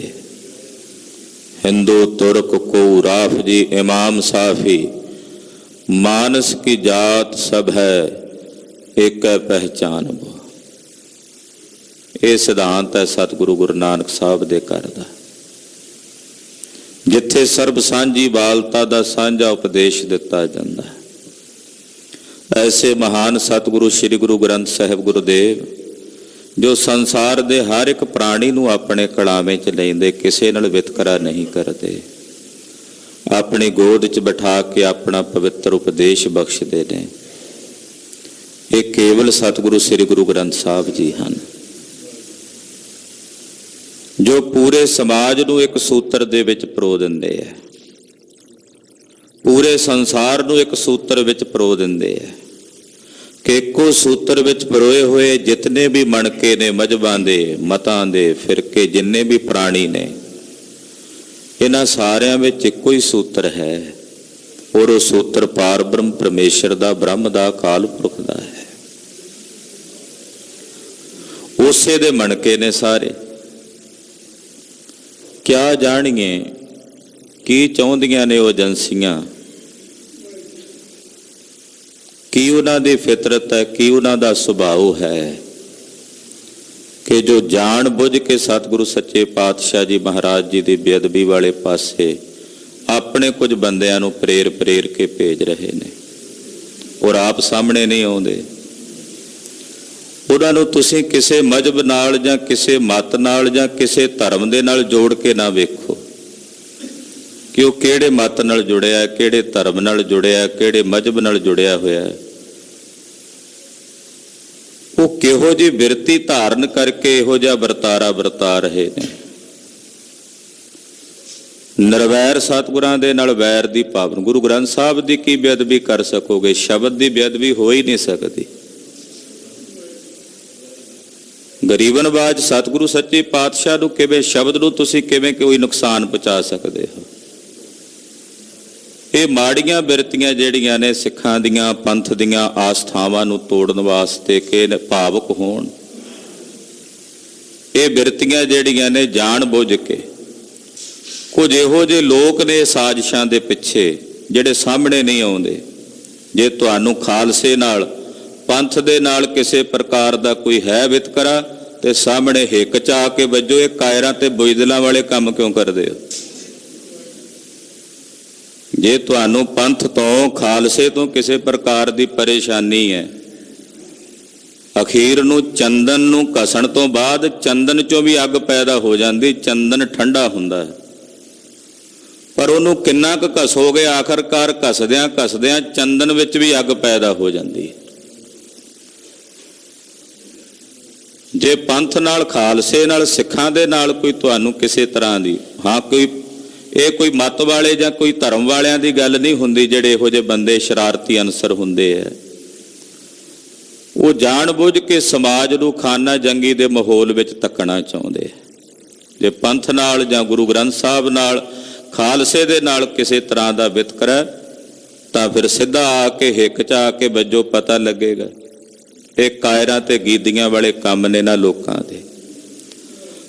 Speaker 1: हिंदू तुर्क को राफ जी इमाम साफी, मानस की जात सब है एक पहचान वो। ਇਹ ਸਿਧਾਂਤ ਹੈ ਸਤਿਗੁਰੂ ਗੁਰੂ ਨਾਨਕ ਸਾਹਿਬ ਦੇ ਘਰ ਦਾ, ਜਿੱਥੇ ਸਰਬ ਸਾਂਝੀ ਬਾਲਤਾ ਦਾ ਸਾਂਝਾ ਉਪਦੇਸ਼ ਦਿੱਤਾ ਜਾਂਦਾ ਹੈ। ਐਸੇ ਮਹਾਨ ਸਤਿਗੁਰੂ ਸ੍ਰੀ ਗੁਰੂ ਗ੍ਰੰਥ ਸਾਹਿਬ ਗੁਰੂਦੇਵ, ਜੋ ਸੰਸਾਰ ਦੇ ਹਰ ਇੱਕ ਪ੍ਰਾਣੀ ਨੂੰ ਆਪਣੇ ਕਲਾਵੇਂ 'ਚ ਲੈਂਦੇ, ਕਿਸੇ ਨਾਲ ਵਿਤਕਰਾ ਨਹੀਂ ਕਰਦੇ, ਆਪਣੀ ਗੋਦ 'ਚ ਬਿਠਾ ਕੇ ਆਪਣਾ ਪਵਿੱਤਰ ਉਪਦੇਸ਼ ਬਖਸ਼ਦੇ ਨੇ। ਇਹ ਕੇਵਲ ਸਤਿਗੁਰੂ ਸ੍ਰੀ ਗੁਰੂ ਗ੍ਰੰਥ ਸਾਹਿਬ ਜੀ ਹਨ, ਜੋ ਪੂਰੇ ਸਮਾਜ ਨੂੰ ਇੱਕ ਸੂਤਰ ਦੇ ਵਿੱਚ ਪਰੋ ਦਿੰਦੇ ਹੈ, ਪੂਰੇ ਸੰਸਾਰ ਨੂੰ ਇੱਕ ਸੂਤਰ ਵਿੱਚ ਪਰੋ ਦਿੰਦੇ ਹੈ ਕਿ ਇੱਕੋ ਸੂਤਰ ਵਿੱਚ ਪਰੋਏ ਹੋਏ ਜਿਤਨੇ ਵੀ ਮਣਕੇ ਨੇ, ਮਜ਼ਹਬਾਂ ਦੇ, ਮਤਾਂ ਦੇ, ਫਿਰਕੇ, ਜਿੰਨੇ ਵੀ ਪ੍ਰਾਣੀ ਨੇ, ਇਹਨਾਂ ਸਾਰਿਆਂ ਵਿੱਚ ਇੱਕੋ ਹੀ ਸੂਤਰ ਹੈ, ਔਰ ਉਹ ਸੂਤਰ ਪਾਰ ਬ੍ਰਹਮ ਪਰਮੇਸ਼ਰ ਦਾ, ਬ੍ਰਹਮ ਦਾ, ਅਕਾਲ ਪੁਰਖ ਦਾ ਹੈ। ਉਸੇ ਦੇ ਮਣਕੇ ਨੇ ਸਾਰੇ। ਕਿਆ ਜਾਣੀਏ ਕੀ ਚਾਹੁੰਦੀਆਂ ਨੇ ਉਹ ਏਜੰਸੀਆਂ, ਕੀ ਉਹਨਾਂ ਦੀ ਫਿਤਰਤ ਹੈ, ਕੀ ਉਹਨਾਂ ਦਾ ਸੁਭਾਅ ਹੈ ਕਿ ਜੋ ਜਾਣ ਬੁੱਝ ਕੇ ਸਤਿਗੁਰੂ ਸੱਚੇ ਪਾਤਸ਼ਾਹ ਜੀ ਮਹਾਰਾਜ ਜੀ ਦੀ ਬੇਅਦਬੀ ਵਾਲੇ ਪਾਸੇ ਆਪਣੇ ਕੁਝ ਬੰਦਿਆਂ ਨੂੰ ਪ੍ਰੇਰ ਕੇ ਭੇਜ ਰਹੇ ਨੇ, ਔਰ ਆਪ ਸਾਹਮਣੇ ਨਹੀਂ ਆਉਂਦੇ। ਉਹਨਾਂ ਨੂੰ ਤੁਸੀਂ ਕਿਸੇ ਮਜ਼ਹਬ ਨਾਲ ਜਾਂ ਕਿਸੇ ਮਤ ਨਾਲ ਜਾਂ ਕਿਸੇ ਧਰਮ ਦੇ ਨਾਲ ਜੋੜ ਕੇ ਨਾ ਵੇਖੋ ਕਿ ਉਹ ਕਿਹੜੇ ਮਤ ਨਾਲ ਜੁੜਿਆ, ਕਿਹੜੇ ਧਰਮ ਨਾਲ ਜੁੜਿਆ, ਕਿਹੜੇ ਮਜ਼ਹਬ ਨਾਲ ਜੁੜਿਆ ਹੋਇਆ ਹੈ। ਉਹ ਕਿਹੋ ਜਿਹੀ ਬਿਰਤੀ ਧਾਰਨ ਕਰਕੇ ਇਹੋ ਜਿਹਾ ਵਰਤਾਰਾ ਵਰਤਾ ਰਹੇ ਨੇ। ਨਿਰਵੈਰ ਸਤਿਗੁਰਾਂ ਦੇ ਨਾਲ ਵੈਰ ਦੀ ਪਾਵਨ, ਗੁਰੂ ਗ੍ਰੰਥ ਸਾਹਿਬ ਦੀ ਕੀ ਬੇਅਦਬੀ ਕਰ ਸਕੋਗੇ? ਸ਼ਬਦ ਦੀ ਬੇਅਦਬੀ ਹੋ ਹੀ ਨਹੀਂ ਸਕਦੀ। ਗਰੀਬਨਵਾਜ ਸਤਿਗੁਰੂ ਸੱਚੇ ਪਾਤਸ਼ਾਹ ਨੂੰ ਕਿਵੇਂ, ਸ਼ਬਦ ਨੂੰ ਤੁਸੀਂ ਕਿਵੇਂ ਕੋਈ ਨੁਕਸਾਨ ਪਹੁੰਚਾ ਸਕਦੇ ਹੋ? ਇਹ ਮਾੜੀਆਂ ਬਿਰਤੀਆਂ ਜਿਹੜੀਆਂ ਨੇ ਸਿੱਖਾਂ ਦੀਆਂ, ਪੰਥ ਦੀਆਂ ਆਸਥਾਵਾਂ ਨੂੰ ਤੋੜਨ ਵਾਸਤੇ ਕਿ ਭਾਵਕ ਹੋਣ, ਇਹ ਬਿਰਤੀਆਂ ਜਿਹੜੀਆਂ ਨੇ ਜਾਣ ਬੁੱਝ ਕੇ ਕੁਝ ਇਹੋ ਜਿਹੇ ਲੋਕ ਨੇ ਸਾਜ਼ਿਸ਼ਾਂ ਦੇ ਪਿੱਛੇ ਜਿਹੜੇ ਸਾਹਮਣੇ ਨਹੀਂ ਆਉਂਦੇ। ਜੇ ਤੁਹਾਨੂੰ ਖਾਲਸੇ ਨਾਲ, ਪੰਥ ਦੇ ਨਾਲ ਕਿਸੇ ਪ੍ਰਕਾਰ ਦਾ ਕੋਈ ਹੈ ਵਿਤਕਰਾ ਤੇ ਸਾਹਮਣੇ ਹਿੱਕ ਚ ਆ ਕੇ ਵੱਜੋ। ਇਹ ਕਾਇਰਾਂ ਤੇ ਬੁਜ਼ਦਿਲਾਂ ਵਾਲੇ ਕੰਮ ਕਿਉਂ ਕਰਦੇ ਹੋ? ਜੇ ਤੁਹਾਨੂੰ ਪੰਥ ਤੋਂ, ਖਾਲਸੇ ਤੋਂ ਕਿਸੇ ਪ੍ਰਕਾਰ ਦੀ ਪਰੇਸ਼ਾਨੀ ਹੈ, ਅਖੀਰ ਨੂੰ ਚੰਦਨ ਨੂੰ ਘਸਣ ਤੋਂ ਬਾਅਦ ਚੰਦਨ ਚੋਂ ਵੀ ਅੱਗ ਪੈਦਾ ਹੋ ਜਾਂਦੀ। ਚੰਦਨ ਠੰਡਾ ਹੁੰਦਾ ਹੈ, ਪਰ ਉਹਨੂੰ ਕਿੰਨਾ ਕੁ ਘਸੋਗੇ, ਆਖਰਕਾਰ ਘਸਦਿਆਂ ਚੰਦਨ ਵਿੱਚ ਵੀ ਅੱਗ ਪੈਦਾ ਹੋ ਜਾਂਦੀ ਹੈ। ਜੇ ਪੰਥ ਨਾਲ, ਖਾਲਸੇ ਨਾਲ, ਸਿੱਖਾਂ ਦੇ ਨਾਲ ਕੋਈ ਤੁਹਾਨੂੰ ਕਿਸੇ ਤਰ੍ਹਾਂ ਦੀ, ਹਾਂ ਕੋਈ ਇਹ ਕੋਈ ਮਤ ਵਾਲੇ ਜਾਂ ਕੋਈ ਧਰਮ ਵਾਲਿਆਂ ਦੀ ਗੱਲ ਨਹੀਂ ਹੁੰਦੀ, ਜਿਹੜੇ ਇਹੋ ਜਿਹੇ ਬੰਦੇ ਸ਼ਰਾਰਤੀ ਅਨਸਰ ਹੁੰਦੇ ਹੈ, ਉਹ ਜਾਣ ਬੁੱਝ ਕੇ ਸਮਾਜ ਨੂੰ ਖਾਨਾ ਜੰਗੀ ਦੇ ਮਾਹੌਲ ਵਿੱਚ ਧੱਕਣਾ ਚਾਹੁੰਦੇ। ਜੇ ਪੰਥ ਨਾਲ ਜਾਂ ਗੁਰੂ ਗ੍ਰੰਥ ਸਾਹਿਬ ਨਾਲ, ਖਾਲਸੇ ਦੇ ਨਾਲ ਕਿਸੇ ਤਰ੍ਹਾਂ ਦਾ ਵਿਤਕਰਾ, ਤਾਂ ਫਿਰ ਸਿੱਧਾ ਆ ਕੇ ਹਿੱਕ ਚ ਆ ਕੇ ਵੱਜੋ, ਪਤਾ ਲੱਗੇਗਾ। ਇਹ ਕਾਇਰਾਂ ਤੇ ਗੀਦੀਆਂ ਵਾਲੇ ਕੰਮ ਨੇ ਨਾ ਲੋਕਾਂ ਦੇ।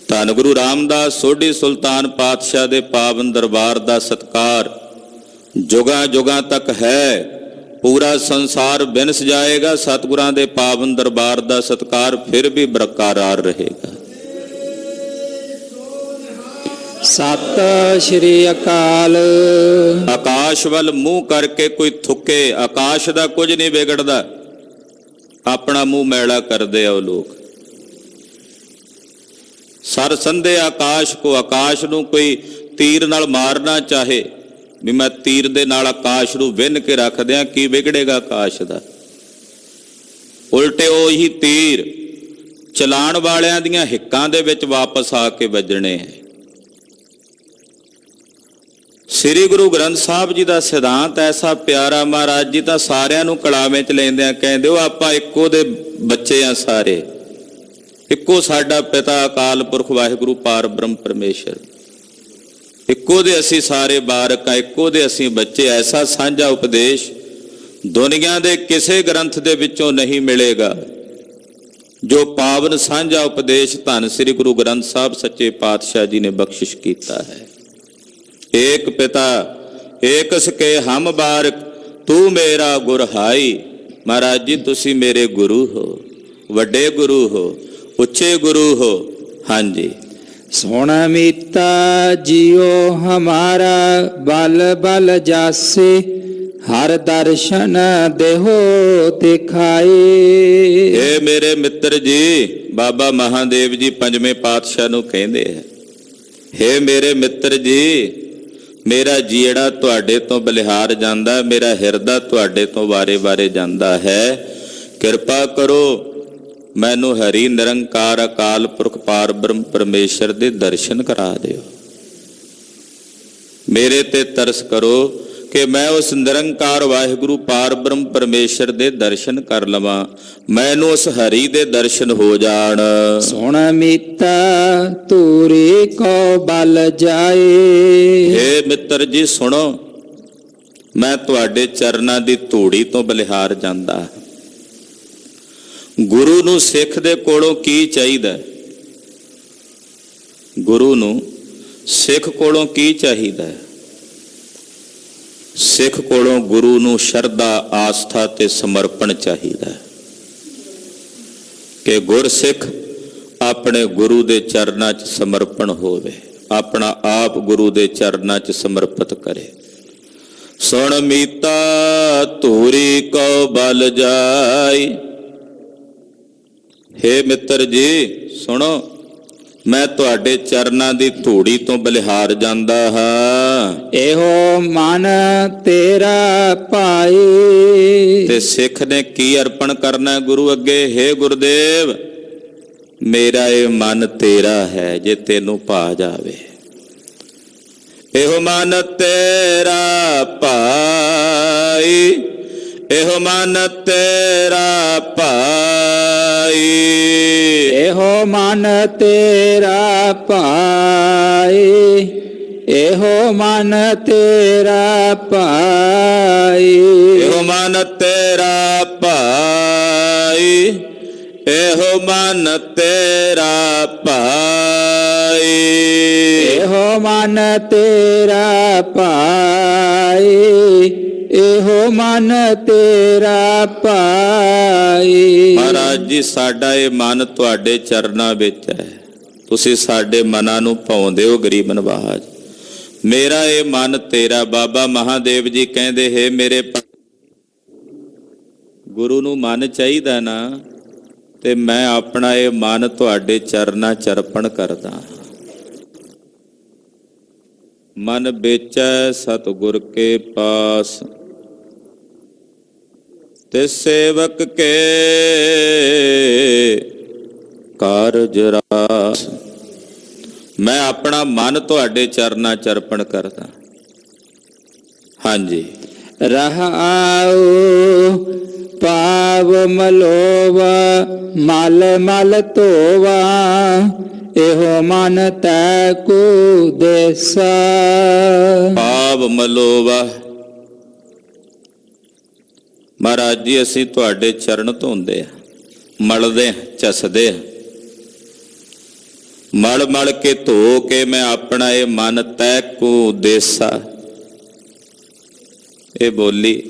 Speaker 1: ਧੰਨ ਗੁਰੂ ਰਾਮਦਾਸ ਸੋਢੀ ਸੁਲਤਾਨ ਪਾਤਸ਼ਾਹ ਦੇ ਪਾਵਨ ਦਰਬਾਰ ਦਾ ਸਤਿਕਾਰ ਜੁਗਾਂ ਜੁਗਾਂ ਤੱਕ ਹੈ। ਪੂਰਾ ਸੰਸਾਰ ਬਿਨਸ ਜਾਏਗਾ, ਸਤਿਗੁਰਾਂ ਦੇ ਪਾਵਨ ਦਰਬਾਰ ਦਾ ਸਤਿਕਾਰ ਫਿਰ ਵੀ ਬਰਕਰਾਰ ਰਹੇਗਾ।
Speaker 2: ਸਤਿ ਸ਼੍ਰੀ ਅਕਾਲ।
Speaker 1: ਆਕਾਸ਼ ਵੱਲ ਮੂੰਹ ਕਰਕੇ ਕੋਈ ਥੁੱਕੇ, ਆਕਾਸ਼ ਦਾ ਕੁਝ ਨਹੀਂ ਵਿਗੜਦਾ, ਆਪਣਾ ਮੂੰਹ ਮੈਲਾ ਕਰਦੇ ਆ ਉਹ ਲੋਕ। ਸਰ ਸੰਧੇ ਆਕਾਸ਼ ਕੋ, ਆਕਾਸ਼ ਨੂੰ ਕੋਈ ਤੀਰ ਨਾਲ ਮਾਰਨਾ ਚਾਹੇ ਵੀ ਮੈਂ ਤੀਰ ਦੇ ਨਾਲ ਆਕਾਸ਼ ਨੂੰ ਵਿੰਨ ਕੇ ਰੱਖ ਦਿਆਂ, ਕੀ ਵਿਗੜੇਗਾ ਆਕਾਸ਼ ਦਾ? ਉਲਟੇ ਉਹੀ ਤੀਰ ਚਲਾਣ ਵਾਲਿਆਂ ਦੀਆਂ ਹਿੱਕਾਂ ਦੇ ਵਿੱਚ ਵਾਪਸ ਆ ਕੇ ਵੱਜਣੇ ਹੈ। ਸ੍ਰੀ ਗੁਰੂ ਗ੍ਰੰਥ ਸਾਹਿਬ ਜੀ ਦਾ ਸਿਧਾਂਤ ਐਸਾ ਪਿਆਰਾ, ਮਹਾਰਾਜ ਜੀ ਤਾਂ ਸਾਰਿਆਂ ਨੂੰ ਕਲਾਵੇਂ ਚ ਲੈਂਦਿਆਂ ਕਹਿੰਦੇ ਹੋ ਆਪਾਂ ਇੱਕੋ ਦੇ ਬੱਚੇ ਆ ਸਾਰੇ, ਇੱਕੋ ਸਾਡਾ ਪਿਤਾ ਅਕਾਲ ਪੁਰਖ ਵਾਹਿਗੁਰੂ ਪਾਰ ਬ੍ਰਹਮ ਪਰਮੇਸ਼ਰ, ਇੱਕੋ ਦੇ ਅਸੀਂ ਸਾਰੇ ਬਾਰਕ ਆ, ਇੱਕੋ ਦੇ ਅਸੀਂ ਬੱਚੇ। ਐਸਾ ਸਾਂਝਾ ਉਪਦੇਸ਼ ਦੁਨੀਆ ਦੇ ਕਿਸੇ ਗ੍ਰੰਥ ਦੇ ਵਿੱਚੋਂ ਨਹੀਂ ਮਿਲੇਗਾ। ਜੋ ਪਾਵਨ ਸਾਂਝਾ ਉਪਦੇਸ਼ ਧੰਨ ਸ੍ਰੀ ਗੁਰੂ ਗ੍ਰੰਥ ਸਾਹਿਬ ਸੱਚੇ ਪਾਤਸ਼ਾਹ ਜੀ ਨੇ ਬਖਸ਼ਿਸ਼ ਕੀਤਾ ਹੈ। ਏਕ ਪਿਤਾ ਏਕ ਸਕੇ ਹਮ ਬਾਰਕ, ਤੂੰ ਮੇਰਾ ਗੁਰ ਹਾਈ। ਮਹਾਰਾਜ ਜੀ ਤੁਸੀਂ ਮੇਰੇ ਗੁਰੂ ਹੋ, ਵੱਡੇ ਗੁਰੂ ਹੋ। ਉੱਚੇ ਗੁਰੂ ਹੋ। ਹਾਂਜੀ।
Speaker 2: ਸੁਣ ਮੀਤਾ ਜਿਉ ਹਮਾਰਾ ਬਲ ਬਲ ਜਾਸੇ ਹਰ ਦਰਸ਼ਨ ਦੇਹੋ ਦਿਖਾਏ।
Speaker 1: ਇਹ ਮੇਰੇ ਮਿੱਤਰ ਜੀ, ਬਾਬਾ ਮਹਾਦੇਵ ਜੀ ਪੰਜਵੇਂ ਪਾਤਸ਼ਾਹ ਨੂੰ ਕਹਿੰਦੇ ਹੈ, ਹੇ ਮੇਰੇ ਮਿੱਤਰ ਜੀ, ਮੇਰਾ ਜੀੜਾ ਤੁਹਾਡੇ ਤੋਂ ਬਲਿਹਾਰ ਜਾਂਦਾ, ਮੇਰਾ ਹਿਰਦਾ ਤੁਹਾਡੇ ਤੋਂ ਵਾਰੇ-ਵਾਰੇ ਜਾਂਦਾ ਹੈ। ਕਿਰਪਾ ਕਰੋ, ਮੈਨੂੰ ਹਰੀ ਨਿਰੰਕਾਰ ਅਕਾਲ ਪੁਰਖ ਪਾਰ ਬ੍ਰਹਮ ਪਰਮੇਸ਼ਰ ਦੇ ਦਰਸ਼ਨ ਕਰਾ ਦਿਓ। ਮੇਰੇ ਤੇ ਤਰਸ ਕਰੋ ਕਿ ਮੈਂ ਉਸ ਨਿਰੰਕਾਰ ਵਾਹਿਗੁਰੂ ਪਾਰ ਬ੍ਰਹਮ ਪਰਮੇਸ਼ਰ ਦੇ ਦਰਸ਼ਨ ਕਰ ਲਵਾਂ, ਮੈਨੂੰ ਉਸ ਹਰੀ ਦੇ ਦਰਸ਼ਨ ਹੋ ਜਾਣ।
Speaker 2: ਸੁਣ ਮੀਤਾ ਤੂਰੀ ਕੋ ਬਲ ਜਾਏ।
Speaker 1: ਹੇ ਮਿੱਤਰ ਜੀ ਸੁਣੋ, ਮੈਂ ਤੁਹਾਡੇ ਚਰਨਾਂ ਦੀ ਧੂੜੀ ਤੋਂ ਬਲਿਹਾਰ ਜਾਂਦਾ। ਗੁਰੂ ਨੂੰ ਸਿੱਖ ਦੇ ਕੋਲੋਂ ਕੀ ਚਾਹੀਦਾ? ਗੁਰੂ ਨੂੰ ਸਿੱਖ ਕੋਲੋਂ ਕੀ ਚਾਹੀਦਾ? ਸਿੱਖ ਕੋਲੋਂ ਗੁਰੂ ਨੂੰ ਸ਼ਰਧਾ, ਆਸਥਾ ਤੇ ਸਮਰਪਣ ਚਾਹੀਦਾ ਕਿ ਗੁਰਸਿੱਖ ਆਪਣੇ ਗੁਰੂ ਦੇ ਚਰਨਾਂ 'ਚ ਸਮਰਪਣ ਹੋਵੇ, ਆਪਣਾ ਆਪ ਗੁਰੂ ਦੇ ਚਰਨਾਂ 'ਚ ਸਮਰਪਿਤ ਕਰੇ। ਸੁਣ ਮੀਤਾ ਧੂਰੀ ਕੋ ਬਲ ਜਾਈ। ਹੇ ਮਿੱਤਰ ਜੀ ਸੁਣੋ, ਮੈਂ ਤੁਹਾਡੇ ਚਰਨਾਂ ਦੀ ਧੂੜੀ ਤੋਂ ਬਲਿਹਾਰ ਜਾਂਦਾ ਹਾਂ।
Speaker 2: ਇਹੋ ਮਨ ਤੇਰਾ ਭਾਈ।
Speaker 1: ਤੇ ਸਿੱਖ ਨੇ ਕੀ ਅਰਪਣ ਕਰਨਾ ਗੁਰੂ ਅੱਗੇ? ਹੇ ਗੁਰਦੇਵ, ਮੇਰਾ ਇਹ ਮਨ ਤੇਰਾ ਹੈ, ਜੇ ਤੈਨੂੰ ਭਾ ਜਾਵੇ। ਇਹੋ ਮਨ ਤੇਰਾ ਭਾਈ, ਇਹੋ ਮਨ ਤੇਰਾ ਭਾਈ,
Speaker 2: ਇਹੋ ਮਨ ਤੇਰਾ ਭਾਈ, ਇਹੋ ਮਨ ਤੇਰਾ ਭਾਈ,
Speaker 1: ਇਹੋ ਮਨ ਤੇਰਾ ਭਾਈ, ਇਹੋ ਮਨ ਤੇਰਾ ਭਾਈ,
Speaker 2: ਇਹੋ ਮਨ ਤੇਰਾ ਭਾਈ, ਇਹੋ ਮਨ ਤੇਰਾ ਭਾਈ।
Speaker 1: ਮਹਾਰਾਜ ਜੀ, ਸਾਡਾ ਇਹ ਮਨ ਤੁਹਾਡੇ ਚਰਨਾਂ ਵਿੱਚ ਹੈ, ਤੁਸੀਂ ਸਾਡੇ ਮਨਾਂ ਨੂੰ ਪਾਉਂਦੇ ਹੋ ਗਰੀਬ ਨਵਾਜ। ਮੇਰਾ ਇਹ ਮਨ ਤੇਰਾ। ਬਾਬਾ ਮਹਾਦੇਵ ਜੀ ਕਹਿੰਦੇ, ਹੈ ਮੇਰੇ ਗੁਰੂ ਨੂੰ ਮਨ ਚਾਹੀਦਾ ਨਾ, ਤੇ ਮੈਂ ਆਪਣਾ ਇਹ ਮਨ ਤੁਹਾਡੇ ਚਰਨਾਂ ਚ ਅਰਪਣ ਕਰਦਾ। ਮਨ ਵੇਚੈ ਸਤਿਗੁਰ ਕੇ ਪਾਸ, ਤੇ ਸੇਵਕ ਕੇ ਕਾਰਜ ਰਾਸ। ਮੈਂ ਆਪਣਾ ਮਨ ਤੁਹਾਡੇ ਚਰਨਾਂ ਚ ਅਰਪਣ ਕਰਦਾ। ਹਾਂਜੀ।
Speaker 2: ਰਹਾਉ ਪਾਵ ਮਲੋਵਾ ਮਲ ਮਲ ਧੋਵਾ, ਇਹੋ ਮਨ ਤੈ ਕੋ ਦੇਸਾ।
Speaker 1: ਪਾਵ ਮਲੋਵਾ। ਮਹਾਰਾਜ ਜੀ, ਅਸੀਂ ਤੁਹਾਡੇ ਚਰਨ ਧੋਂਦੇ ਆ, ਮਲਦੇ ਆ, ਝਸਦੇ ਆ। ਮਲ ਮਲ ਕੇ ਧੋ ਕੇ ਮੈਂ ਆਪਣਾ ਇਹ ਮਨ ਤੈ ਕੋ ਦੇਸਾ। ਇਹ ਬੋਲੀ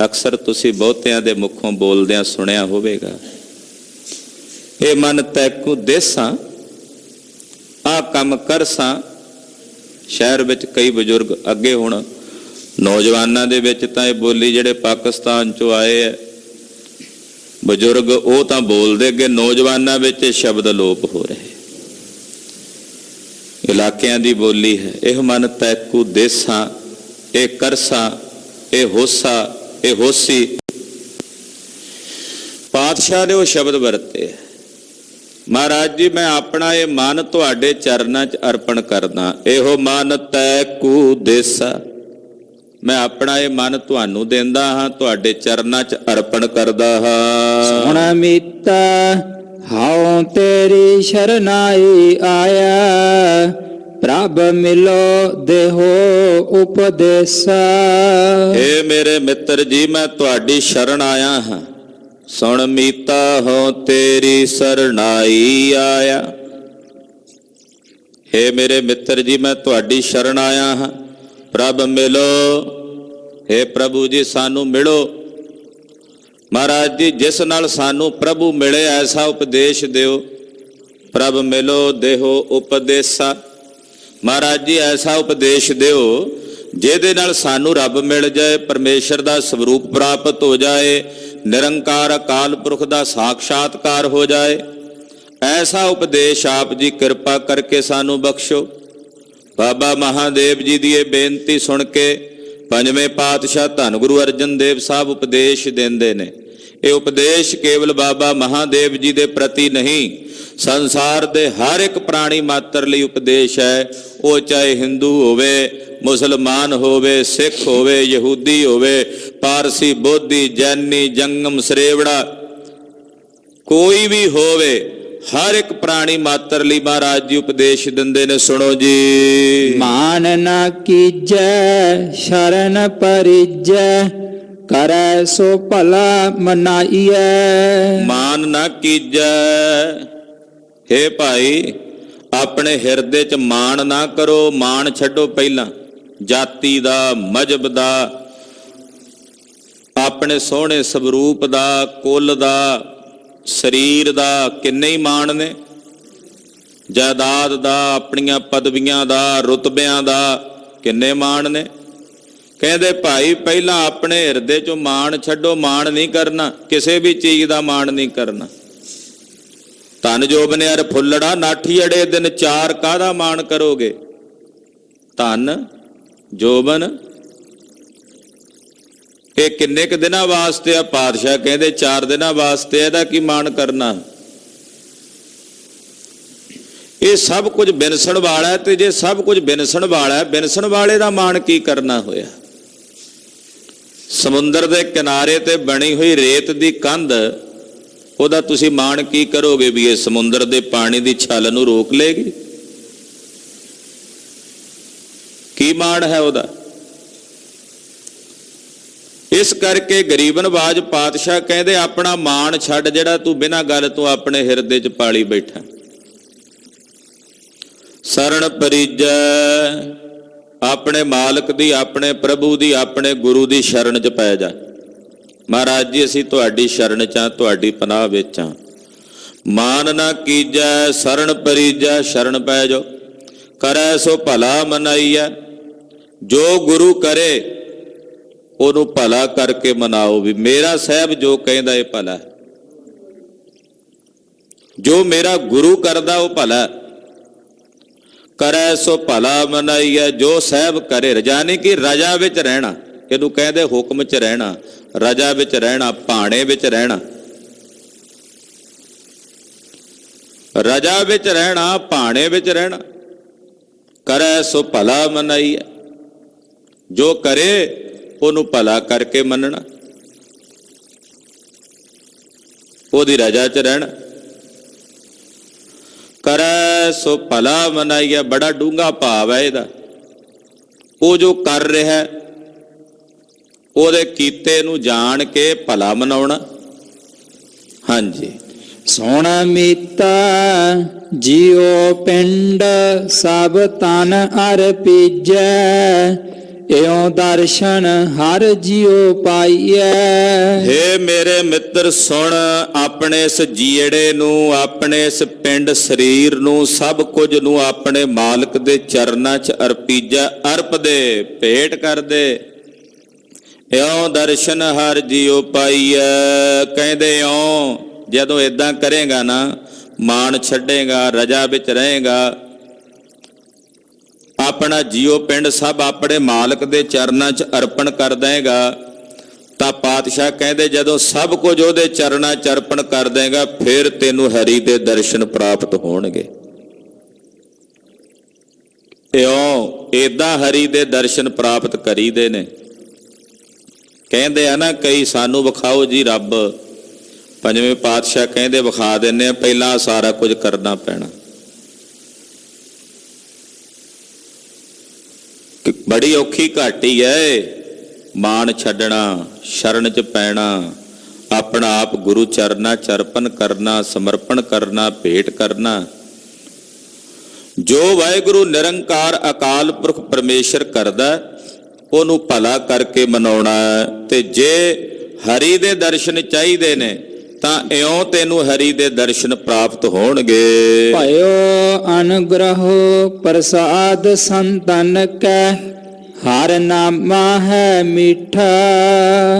Speaker 1: ਅਕਸਰ ਤੁਸੀਂ ਬਹੁਤਿਆਂ ਦੇ ਮੁਖੋਂ ਬੋਲਦਿਆਂ ਸੁਣਿਆ ਹੋਵੇਗਾ। ਇਹ ਮਨ ਤੈ ਕੋ ਦੇਸਾਂ, ਆ ਕੰਮ ਕਰਸਾਂ। ਸ਼ਹਿਰ ਵਿੱਚ ਕਈ ਬਜ਼ੁਰਗ ਅੱਗੇ, ਹੁਣ ਨੌਜਵਾਨਾਂ ਦੇ ਵਿੱਚ ਤਾਂ ਇਹ ਬੋਲੀ ਜਿਹੜੇ ਪਾਕਿਸਤਾਨ ਚੋਂ ਆਏ ਹੈ ਬਜ਼ੁਰਗ, ਉਹ ਤਾਂ ਬੋਲਦੇ, ਅੱਗੇ ਨੌਜਵਾਨਾਂ ਵਿੱਚ ਇਹ ਸ਼ਬਦ ਅਲੋਪ ਹੋ ਰਹੇ। ਇਲਾਕਿਆਂ ਦੀ ਬੋਲੀ ਹੈ। ਇਹ ਮਨ ਤੈਕੂ ਦੇਸਾਂ, ਇਹ ਕਰਸਾਂ, ਇਹ ਹੋਸਾ, ਇਹ ਹੋਸੀ। ਪਾਤਸ਼ਾਹ ਨੇ ਉਹ ਸ਼ਬਦ ਵਰਤੇ। ਮਹਾਰਾਜ ਜੀ, ਮੈਂ ਆਪਣਾ ਇਹ ਮਨ ਤੁਹਾਡੇ ਚਰਨਾਂ 'ਚ ਅਰਪਣ ਕਰਦਾ। ਇਹੋ ਮਨ ਤੈਕੂ ਦੇਸਾ। ਮੈਂ ਆਪਣਾ ਇਹ ਮਨ ਤੁਹਾਨੂੰ ਦਿੰਦਾ ਹਾਂ, ਤੁਹਾਡੇ ਚਰਨਾਂ 'ਚ ਅਰਪਣ ਕਰਦਾ ਹਾਂ।
Speaker 2: ਸੁਣ ਮੀਤਾ ਹਾਉ ਤੇਰੀ ਸ਼ਰਨਾਈ ਆਇਆ, ਪ੍ਰਭ ਮਿਲੋ ਦੇਹੋ ਉਪਦੇਸਾ।
Speaker 1: ਏ ਮੇਰੇ ਮਿੱਤਰ ਜੀ, ਮੈਂ ਤੁਹਾਡੀ ਸ਼ਰਨ ਆਇਆ ਹਾਂ। ਸੁਣ ਮੀਤਾ ਹੋ ਤੇਰੀ ਸਰਣਾਈ ਆਇਆ। ਏ ਮੇਰੇ ਮਿੱਤਰ ਜੀ, ਮੈਂ ਤੁਹਾਡੀ ਸ਼ਰਨ ਆਇਆ ਹਾਂ। ਪ੍ਰਭ ਮਿਲੋ। हे प्रभु जी, सानू मिलो। ਮਹਾਰਾਜ ਜੀ ਜਿਸ ਨਾਲ ਸਾਨੂੰ ਪ੍ਰਭੂ ਮਿਲੇ ਐਸਾ ਉਪਦੇਸ਼ ਦਿਓ। ਪ੍ਰਭ ਮਿਲੋ ਦੇਹੋ ਉਪਦੇਸਾ। ਮਹਾਰਾਜ ਜੀ ਐਸਾ ਉਪਦੇਸ਼ ਦਿਓ ਜਿਹਦੇ ਨਾਲ ਸਾਨੂੰ ਰੱਬ ਮਿਲ ਜਾਏ, ਪਰਮੇਸ਼ਰ ਦਾ ਸਰੂਪ ਪ੍ਰਾਪਤ ਹੋ ਜਾਏ, ਨਿਰੰਕਾਰ ਅਕਾਲ ਪੁਰਖ ਦਾ ਸਾਖਸ਼ਾਤਕਾਰ ਹੋ ਜਾਏ। ਐਸਾ ਉਪਦੇਸ਼ ਆਪ ਜੀ ਕਿਰਪਾ ਕਰਕੇ ਸਾਨੂੰ ਬਖਸ਼ੋ। ਬਾਬਾ ਮਹਾਦੇਵ ਜੀ ਦੀ ਇਹ ਬੇਨਤੀ ਸੁਣ ਕੇ ਪੰਜਵੇਂ ਪਾਤਸ਼ਾਹ ਧੰਨ ਗੁਰੂ ਅਰਜਨ ਦੇਵ ਸਾਹਿਬ ਉਪਦੇਸ਼ ਦਿੰਦੇ ਨੇ। ਇਹ ਉਪਦੇਸ਼ ਕੇਵਲ ਬਾਬਾ ਮਹਾਦੇਵ ਜੀ ਦੇ ਪ੍ਰਤੀ ਨਹੀਂ, ਸੰਸਾਰ ਦੇ ਹਰ ਇੱਕ ਪ੍ਰਾਣੀ ਮਾਤਰ ਲਈ ਉਪਦੇਸ਼ ਹੈ। ਉਹ ਚਾਹੇ ਹਿੰਦੂ ਹੋਵੇ, ਮੁਸਲਮਾਨ ਹੋਵੇ, ਸਿੱਖ ਹੋਵੇ, ਯਹੂਦੀ ਹੋਵੇ, ਪਾਰਸੀ, ਬੋਧੀ, ਜੈਨੀ, ਜੰਗਮ, ਸਰੇਵੜਾ, ਕੋਈ ਵੀ ਹੋਵੇ, ਹਰ ਇੱਕ ਪ੍ਰਾਣੀ ਮਾਤਰ ਲਈ ਮਹਾਰਾਜ ਜੀ ਉਪਦੇਸ਼ ਦਿੰਦੇ ਨੇ। ਸੁਣੋ ਜੀ।
Speaker 2: ਮਾਨ ਨਾ ਕੀਜੈ ਸ਼ਰਨ ਪਰਿਜੈ, ਕਰੈ ਸੋ ਭਲਾ ਮਨਾਈਐ।
Speaker 1: ਮਾਨ ਨਾ ਕੀਜੈ। ਹੇ ਭਾਈ, ਆਪਣੇ ਹਿਰਦੇ 'ਚ ਮਾਣ ਨਾ ਕਰੋ। ਮਾਣ ਛੱਡੋ ਪਹਿਲਾਂ, ਜਾਤੀ ਦਾ, ਮਜ਼ਹਬ ਦਾ, ਆਪਣੇ ਸੋਹਣੇ ਸਵਰੂਪ ਦਾ, ਕੁੱਲ ਦਾ, ਸਰੀਰ ਦਾ ਕਿੰਨੇ ਹੀ ਮਾਣ ਨੇ। ਜਾਇਦਾਦ ਦਾ, ਆਪਣੀਆਂ ਪਦਵੀਆਂ ਦਾ, ਰੁਤਬਿਆਂ ਦਾ ਕਿੰਨੇ ਮਾਣ ਨੇ। ਕਹਿੰਦੇ ਭਾਈ ਪਹਿਲਾਂ ਆਪਣੇ ਹਿਰਦੇ 'ਚੋਂ ਮਾਣ ਛੱਡੋ। ਮਾਣ ਨਹੀਂ ਕਰਨਾ, ਕਿਸੇ ਵੀ ਚੀਜ਼ ਦਾ ਮਾਣ ਨਹੀਂ ਕਰਨਾ। ਧਨ ਜੋਬਨ ਅਰ ਫੁੱਲੜਾ ਨਾਠੀ ਅੜੇ ਦਿਨ ਚਾਰ, ਕਾਹਦਾ ਮਾਣ ਕਰੋਗੇ? ਧਨ ਜੋਬਨ ਇਹ ਕਿੰਨੇ ਕੁ ਦਿਨਾਂ ਵਾਸਤੇ ਆ? ਪਾਤਸ਼ਾਹ ਕਹਿੰਦੇ 4 ਦਿਨਾਂ ਵਾਸਤੇ। ਇਹਦਾ ਕੀ ਮਾਣ ਕਰਨਾ? ਇਹ ਸਭ ਕੁਝ ਬਿਨਸਣ ਵਾਲਾ ਹੈ, ਤੇ ਜੇ ਸਭ ਕੁਝ ਬਿਨਸਣ ਵਾਲਾ ਹੈ, ਬਿਨਸਣ ਵਾਲੇ ਦਾ ਮਾਣ ਕੀ ਕਰਨਾ ਹੋਇਆ? ਸਮੁੰਦਰ ਦੇ ਕਿਨਾਰੇ ਤੇ ਬਣੀ ਹੋਈ ਰੇਤ ਦੀ ਕੰਧ, ਉਹਦਾ ਤੁਸੀਂ ਮਾਣ ਕੀ ਕਰੋਗੇ ਵੀ ਇਹ ਸਮੁੰਦਰ ਦੇ ਪਾਣੀ ਦੀ ਛੱਲ ਨੂੰ ਰੋਕ ਲਏਗੀ? ਕੀ ਮਾਣ ਹੈ ਉਹਦਾ? ਇਸ ਕਰਕੇ ਗਰੀਬ ਨਵਾਜ ਪਾਤਸ਼ਾਹ ਕਹਿੰਦੇ ਆਪਣਾ ਮਾਣ ਛੱਡ, ਜਿਹੜਾ ਤੂੰ ਬਿਨਾਂ ਗੱਲ ਤੋਂ ਆਪਣੇ ਹਿਰਦੇ 'ਚ ਪਾਲੀ ਬੈਠਾ। ਸਰਣ ਪਰੀਜੈ, ਆਪਣੇ ਮਾਲਕ ਦੀ, ਆਪਣੇ ਪ੍ਰਭੂ ਦੀ, ਆਪਣੇ ਗੁਰੂ ਦੀ ਸ਼ਰਨ 'ਚ ਪੈ ਜਾ। ਮਹਾਰਾਜ ਜੀ ਅਸੀਂ ਤੁਹਾਡੀ ਸ਼ਰਨ 'ਚ ਆ, ਤੁਹਾਡੀ ਪਨਾਹ ਵਿੱਚ ਆ। ਮਾਨ ਨਾ ਕੀਜੈ ਸਰਣ ਪਰੀਜੈ, ਸ਼ਰਨ ਪੈ ਜਾਓ। ਕਰੈ ਸੋ ਭਲਾ ਮਨਾਈਐ, ਜੋ ਗੁਰੂ ਕਰੇ ਉਹਨੂੰ ਭਲਾ ਕਰਕੇ ਮਨਾਓ। ਵੀ ਮੇਰਾ ਸਾਹਿਬ ਜੋ ਕਹਿੰਦਾ ਇਹ ਭਲਾ, ਜੋ ਮੇਰਾ ਗੁਰੂ ਕਰਦਾ ਉਹ ਭਲਾ। ਕਰੈ ਸੋ ਭਲਾ ਮਨਾਈਐ, ਜੋ ਸਾਹਿਬ ਕਰੇ। ਰਜਾ ਨਹੀਂ ਕਿ ਰਜਾ ਵਿੱਚ ਰਹਿਣਾ, ਇਹਨੂੰ ਕਹਿੰਦੇ ਹੁਕਮ 'ਚ ਰਹਿਣਾ, ਰਜਾ ਵਿੱਚ ਰਹਿਣਾ, ਭਾਣੇ ਵਿੱਚ ਰਹਿਣਾ। ਰਜਾ ਵਿੱਚ ਰਹਿਣਾ, ਭਾਣੇ ਵਿੱਚ ਰਹਿਣਾ। ਕਰੈ ਸੋ ਭਲਾ ਮਨਾਈਐ, ਜੋ ਕਰੇ ਉਹਨੂੰ ਭਲਾ ਕਰਕੇ ਮੰਨਣਾ, ਉਹਦੀ ਰਜਾ 'ਚ ਰਹਿਣਾ। ਕਰੈ ਸੋ ਭਲਾ ਮਨਾਈਐ, ਬੜਾ ਡੂੰਘਾ ਭਾਵ ਹੈ ਇਹਦਾ। ਉਹ ਜੋ ਕਰ ਰਿਹਾ ਉਹਦੇ ਕੀਤੇ ਨੂੰ ਜਾਣ ਕੇ ਭਲਾ ਮਨਾਉਣਾ। ਹਾਂਜੀ।
Speaker 2: ਸੁਣ ਮੀਤਾ ਜੀਉ ਪਿੰਡ ਸਭ ਤਨ ਅਰਪੀਜੈ, ਇਉ ਦਰਸ਼ਨ ਹਰ ਜੀਉ ਪਾਈਐ।
Speaker 1: ਹੇ ਮੇਰੇ ਮਿੱਤਰ ਸੁਣ, ਆਪਣੇ ਇਸ ਜੀੜੇ ਨੂੰ, ਆਪਣੇ ਇਸ ਪਿੰਡ ਸਰੀਰ ਨੂੰ, ਸਭ ਕੁਝ ਨੂੰ ਆਪਣੇ ਮਾਲਕ ਦੇ ਚਰਨਾਂ 'ਚ ਅਰਪੀਜੈ, ਅਰਪ ਦੇ, ਭੇਟ ਕਰ ਦੇ। ਇਉ ਦਰਸ਼ਨ ਹਰ ਜੀਉ ਪਾਈਐ। ਕਹਿੰਦੇ ਇਉਂ ਜਦੋਂ ਇਦਾਂ ਕਰੇਗਾ ਨਾ, ਮਾਣ ਛੱਡੇਗਾ, ਰਜਾ ਵਿੱਚ ਰਹੇਗਾ, ਆਪਣਾ ਜੀਓ ਪਿੰਡ ਸਭ ਆਪਣੇ ਮਾਲਕ ਦੇ ਚਰਨਾਂ 'ਚ ਅਰਪਣ ਕਰ ਦੇਗਾ, ਤਾਂ ਪਾਤਸ਼ਾਹ ਕਹਿੰਦੇ ਜਦੋਂ ਸਭ ਕੁਝ ਉਹਦੇ ਚਰਨਾਂ 'ਚ ਅਰਪਣ ਕਰ ਦੇਗਾ, ਫਿਰ ਤੈਨੂੰ ਹਰੀ ਦੇ ਦਰਸ਼ਨ ਪ੍ਰਾਪਤ ਹੋਣਗੇ। ਇਉਂ ਏਦਾਂ ਹਰੀ ਦੇ ਦਰਸ਼ਨ ਪ੍ਰਾਪਤ ਕਰੀਦੇ ਨੇ। ਕਹਿੰਦੇ ਆ ਨਾ ਕਈ, ਸਾਨੂੰ ਵਿਖਾਓ ਜੀ ਰੱਬ। ਪੰਜਵੇਂ ਪਾਤਸ਼ਾਹ ਕਹਿੰਦੇ ਵਿਖਾ ਦਿੰਦੇ ਆ, ਪਹਿਲਾਂ ਸਾਰਾ ਕੁਝ ਕਰਨਾ ਪੈਣਾ। ਬੜੀ ਔਖੀ ਘਾਟੀ ਹੈ ਮਾਣ ਛੱਡਣਾ, ਸ਼ਰਨ 'ਚ ਪੈਣਾ, ਆਪਣਾ ਆਪ ਗੁਰੂ ਚਰਨਾਂ 'ਚ ਅਰਪਣ ਕਰਨਾ, ਸਮਰਪਣ ਕਰਨਾ, ਭੇਟ ਕਰਨਾ। ਜੋ ਵਾਹਿਗੁਰੂ ਨਿਰੰਕਾਰ ਅਕਾਲ ਪੁਰਖ ਪਰਮੇਸ਼ਰ ਕਰਦਾ, ਉਹਨੂੰ ਭਲਾ ਕਰਕੇ ਮਨਾਉਣਾ। ਤੇ ਜੇ ਹਰੀ ਦੇ ਦਰਸ਼ਨ ਚਾਹੀਦੇ ਨੇ ਤਾਂ ਇਉਂ ਤੈਨੂੰ ਹਰੀ ਦੇ ਦਰਸ਼ਨ ਪ੍ਰਾਪਤ ਹੋਣਗੇ।
Speaker 2: ਭਇਓ ਅਨੁਗ੍ਰਹੋ ਪ੍ਰਸਾਦ ਸੰਤਨ ਕੈ, ਹਰ ਨਾਮਾ ਹੈ ਮਿੱਠਾ।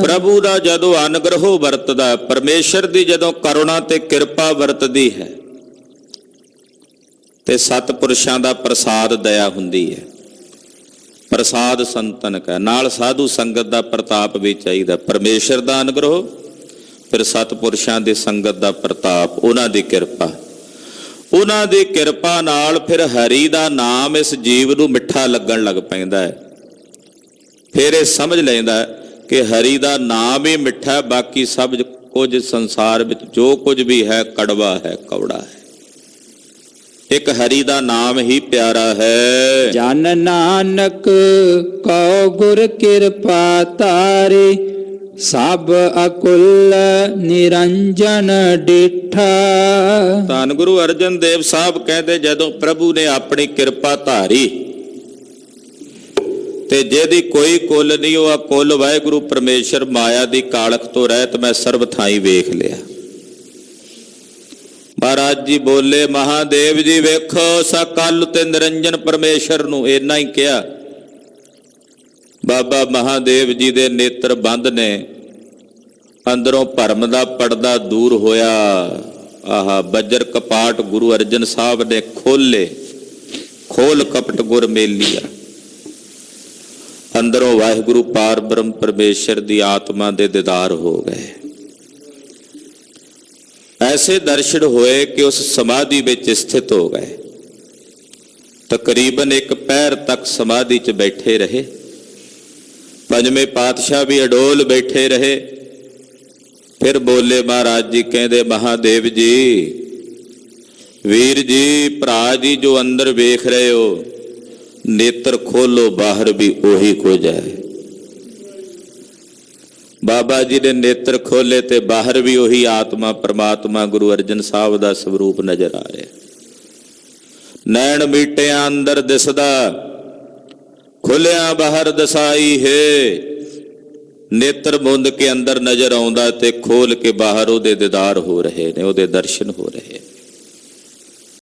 Speaker 1: ਪ੍ਰਭੂ ਦਾ ਜਦੋਂ ਅਨੁਗ੍ਰਹੋ ਵਰਤਦਾ, ਪਰਮੇਸ਼ਰ ਦੀ ਜਦੋਂ ਕਰੁਣਾ ਤੇ ਕਿਰਪਾ ਵਰਤਦੀ ਹੈ ਤੇ ਸਤਿਪੁਰਸ਼ਾਂ ਦਾ ਪ੍ਰਸਾਦ ਦਇਆ ਹੁੰਦੀ ਹੈ। ਪ੍ਰਸਾਦ ਸੰਤਨ ਕਾ, ਨਾਲ ਸਾਧੂ ਸੰਗਤ ਦਾ ਪ੍ਰਤਾਪ ਵੀ ਚਾਹੀਦਾ। ਪਰਮੇਸ਼ਰ ਦਾ ਅਨੁਗ੍ਰਹ, ਫਿਰ ਸਤਿਪੁਰਸ਼ਾਂ ਦੀ ਸੰਗਤ ਦਾ ਪ੍ਰਤਾਪ, ਉਹਨਾਂ ਦੀ ਕਿਰਪਾ। ਉਹਨਾਂ ਦੀ ਕਿਰਪਾ ਨਾਲ ਫਿਰ ਹਰੀ ਦਾ ਨਾਮ ਇਸ ਜੀਵ ਨੂੰ ਮਿੱਠਾ ਲੱਗਣ ਲੱਗ ਪੈਂਦਾ ਹੈ। ਫਿਰ ਇਹ ਸਮਝ ਲੈਂਦਾ ਕਿ ਹਰੀ ਦਾ ਨਾਮ ਹੀ ਮਿੱਠਾ, ਬਾਕੀ ਸਭ ਕੁਝ ਸੰਸਾਰ ਵਿੱਚ ਜੋ ਕੁਝ ਵੀ ਹੈ ਕੜਵਾ ਹੈ, ਕੌੜਾ ਹੈ। ਇੱਕ ਹਰੀ ਦਾ ਨਾਮ ਹੀ ਪਿਆਰਾ ਹੈ।
Speaker 2: ਜਨ ਨਾਨਕ ਕਉ ਗੁਰ ਕਿਰਪਾ ਧਾਰੇ, ਸਭ ਅਕੁਲ ਨਿਰੰਜਨ ਡਿਠਾ।
Speaker 1: ਧੰਨ ਗੁਰੂ ਅਰਜਨ ਦੇਵ ਸਾਹਿਬ ਕਹਿੰਦੇ, ਜਦੋਂ ਪ੍ਰਭੂ ਨੇ ਆਪਣੀ ਕਿਰਪਾ ਧਾਰੀ ਤੇ ਜਿਹਦੀ ਕੋਈ ਕੁੱਲ ਨਹੀਂ, ਉਹ ਅਕੁਲ ਵਾਹਿਗੁਰੂ ਪਰਮੇਸ਼ਰ ਮਾਇਆ ਦੀ ਕਾਲਖ ਤੋਂ ਰਹਿਤ ਮੈਂ ਸਰਬ ਥਾਈਂ ਵੇਖ ਲਿਆ। ਮਹਾਰਾਜ ਜੀ ਬੋਲੇ, ਮਹਾਦੇਵ ਜੀ ਵੇਖੋ ਸਕਲ ਤੇ ਨਿਰੰਜਨ ਪਰਮੇਸ਼ਰ ਨੂੰ। ਇੰਨਾ ਹੀ ਕਿਹਾ, ਬਾਬਾ ਮਹਾਦੇਵ ਜੀ ਦੇ ਨੇਤਰ ਬੰਦ ਨੇ, ਅੰਦਰੋਂ ਭਰਮ ਦਾ ਪਰਦਾ ਦੂਰ ਹੋਇਆ। ਆਹਾ ਬੱਜਰ ਕਪਾਟ ਗੁਰੂ ਅਰਜਨ ਸਾਹਿਬ ਨੇ ਖੋਲੇ, ਖੋਲ ਕਪਟ ਗੁਰ ਮੇਲੀਆ। ਅੰਦਰੋਂ ਵਾਹਿਗੁਰੂ ਪਾਰ ਬ੍ਰਹਮ ਪਰਮੇਸ਼ਰ ਦੀ ਆਤਮਾ ਦੇ ਦੀਦਾਰ ਹੋ ਗਏ। ਐਸੇ ਦਰਸ਼ਨ ਹੋਏ ਕਿ ਉਸ ਸਮਾਧੀ ਵਿੱਚ ਸਥਿਤ ਹੋ ਗਏ। ਤਕਰੀਬਨ ਇੱਕ ਪਹਿਰ ਤੱਕ ਸਮਾਧੀ 'ਚ ਬੈਠੇ ਰਹੇ। ਪੰਜਵੇਂ ਪਾਤਸ਼ਾਹ ਵੀ ਅਡੋਲ ਬੈਠੇ ਰਹੇ। ਫਿਰ ਬੋਲੇ ਮਹਾਰਾਜ ਜੀ, ਕਹਿੰਦੇ ਮਹਾਦੇਵ ਜੀ, ਵੀਰ ਜੀ, ਭਰਾ ਜੀ, ਜੋ ਅੰਦਰ ਵੇਖ ਰਹੇ ਹੋ, ਨੇਤਰ ਖੋਲੋ, ਬਾਹਰ ਵੀ ਉਹੀ ਕੁਝ ਹੈ। ਬਾਬਾ ਜੀ ਨੇ ਨੇਤਰ ਖੋਲੇ ਤੇ ਬਾਹਰ ਵੀ ਉਹੀ ਆਤਮਾ ਪਰਮਾਤਮਾ ਗੁਰੂ ਅਰਜਨ ਸਾਹਿਬ ਦਾ ਸਰੂਪ ਨਜ਼ਰ ਆ ਰਿਹਾ। ਨੈਣ ਮੀਟਿਆਂ ਅੰਦਰ ਦਿਸਦਾ, ਖੁੱਲਿਆ ਬਾਹਰ ਦਸਾਈ ਹੈ। ਨੇਤਰ ਮੁੰਦ ਕੇ ਅੰਦਰ ਨਜ਼ਰ ਆਉਂਦਾ ਤੇ ਖੋਲ ਕੇ ਬਾਹਰ ਉਹਦੇ ਦੀਦਾਰ ਹੋ ਰਹੇ ਨੇ, ਉਹਦੇ ਦਰਸ਼ਨ ਹੋ ਰਹੇ।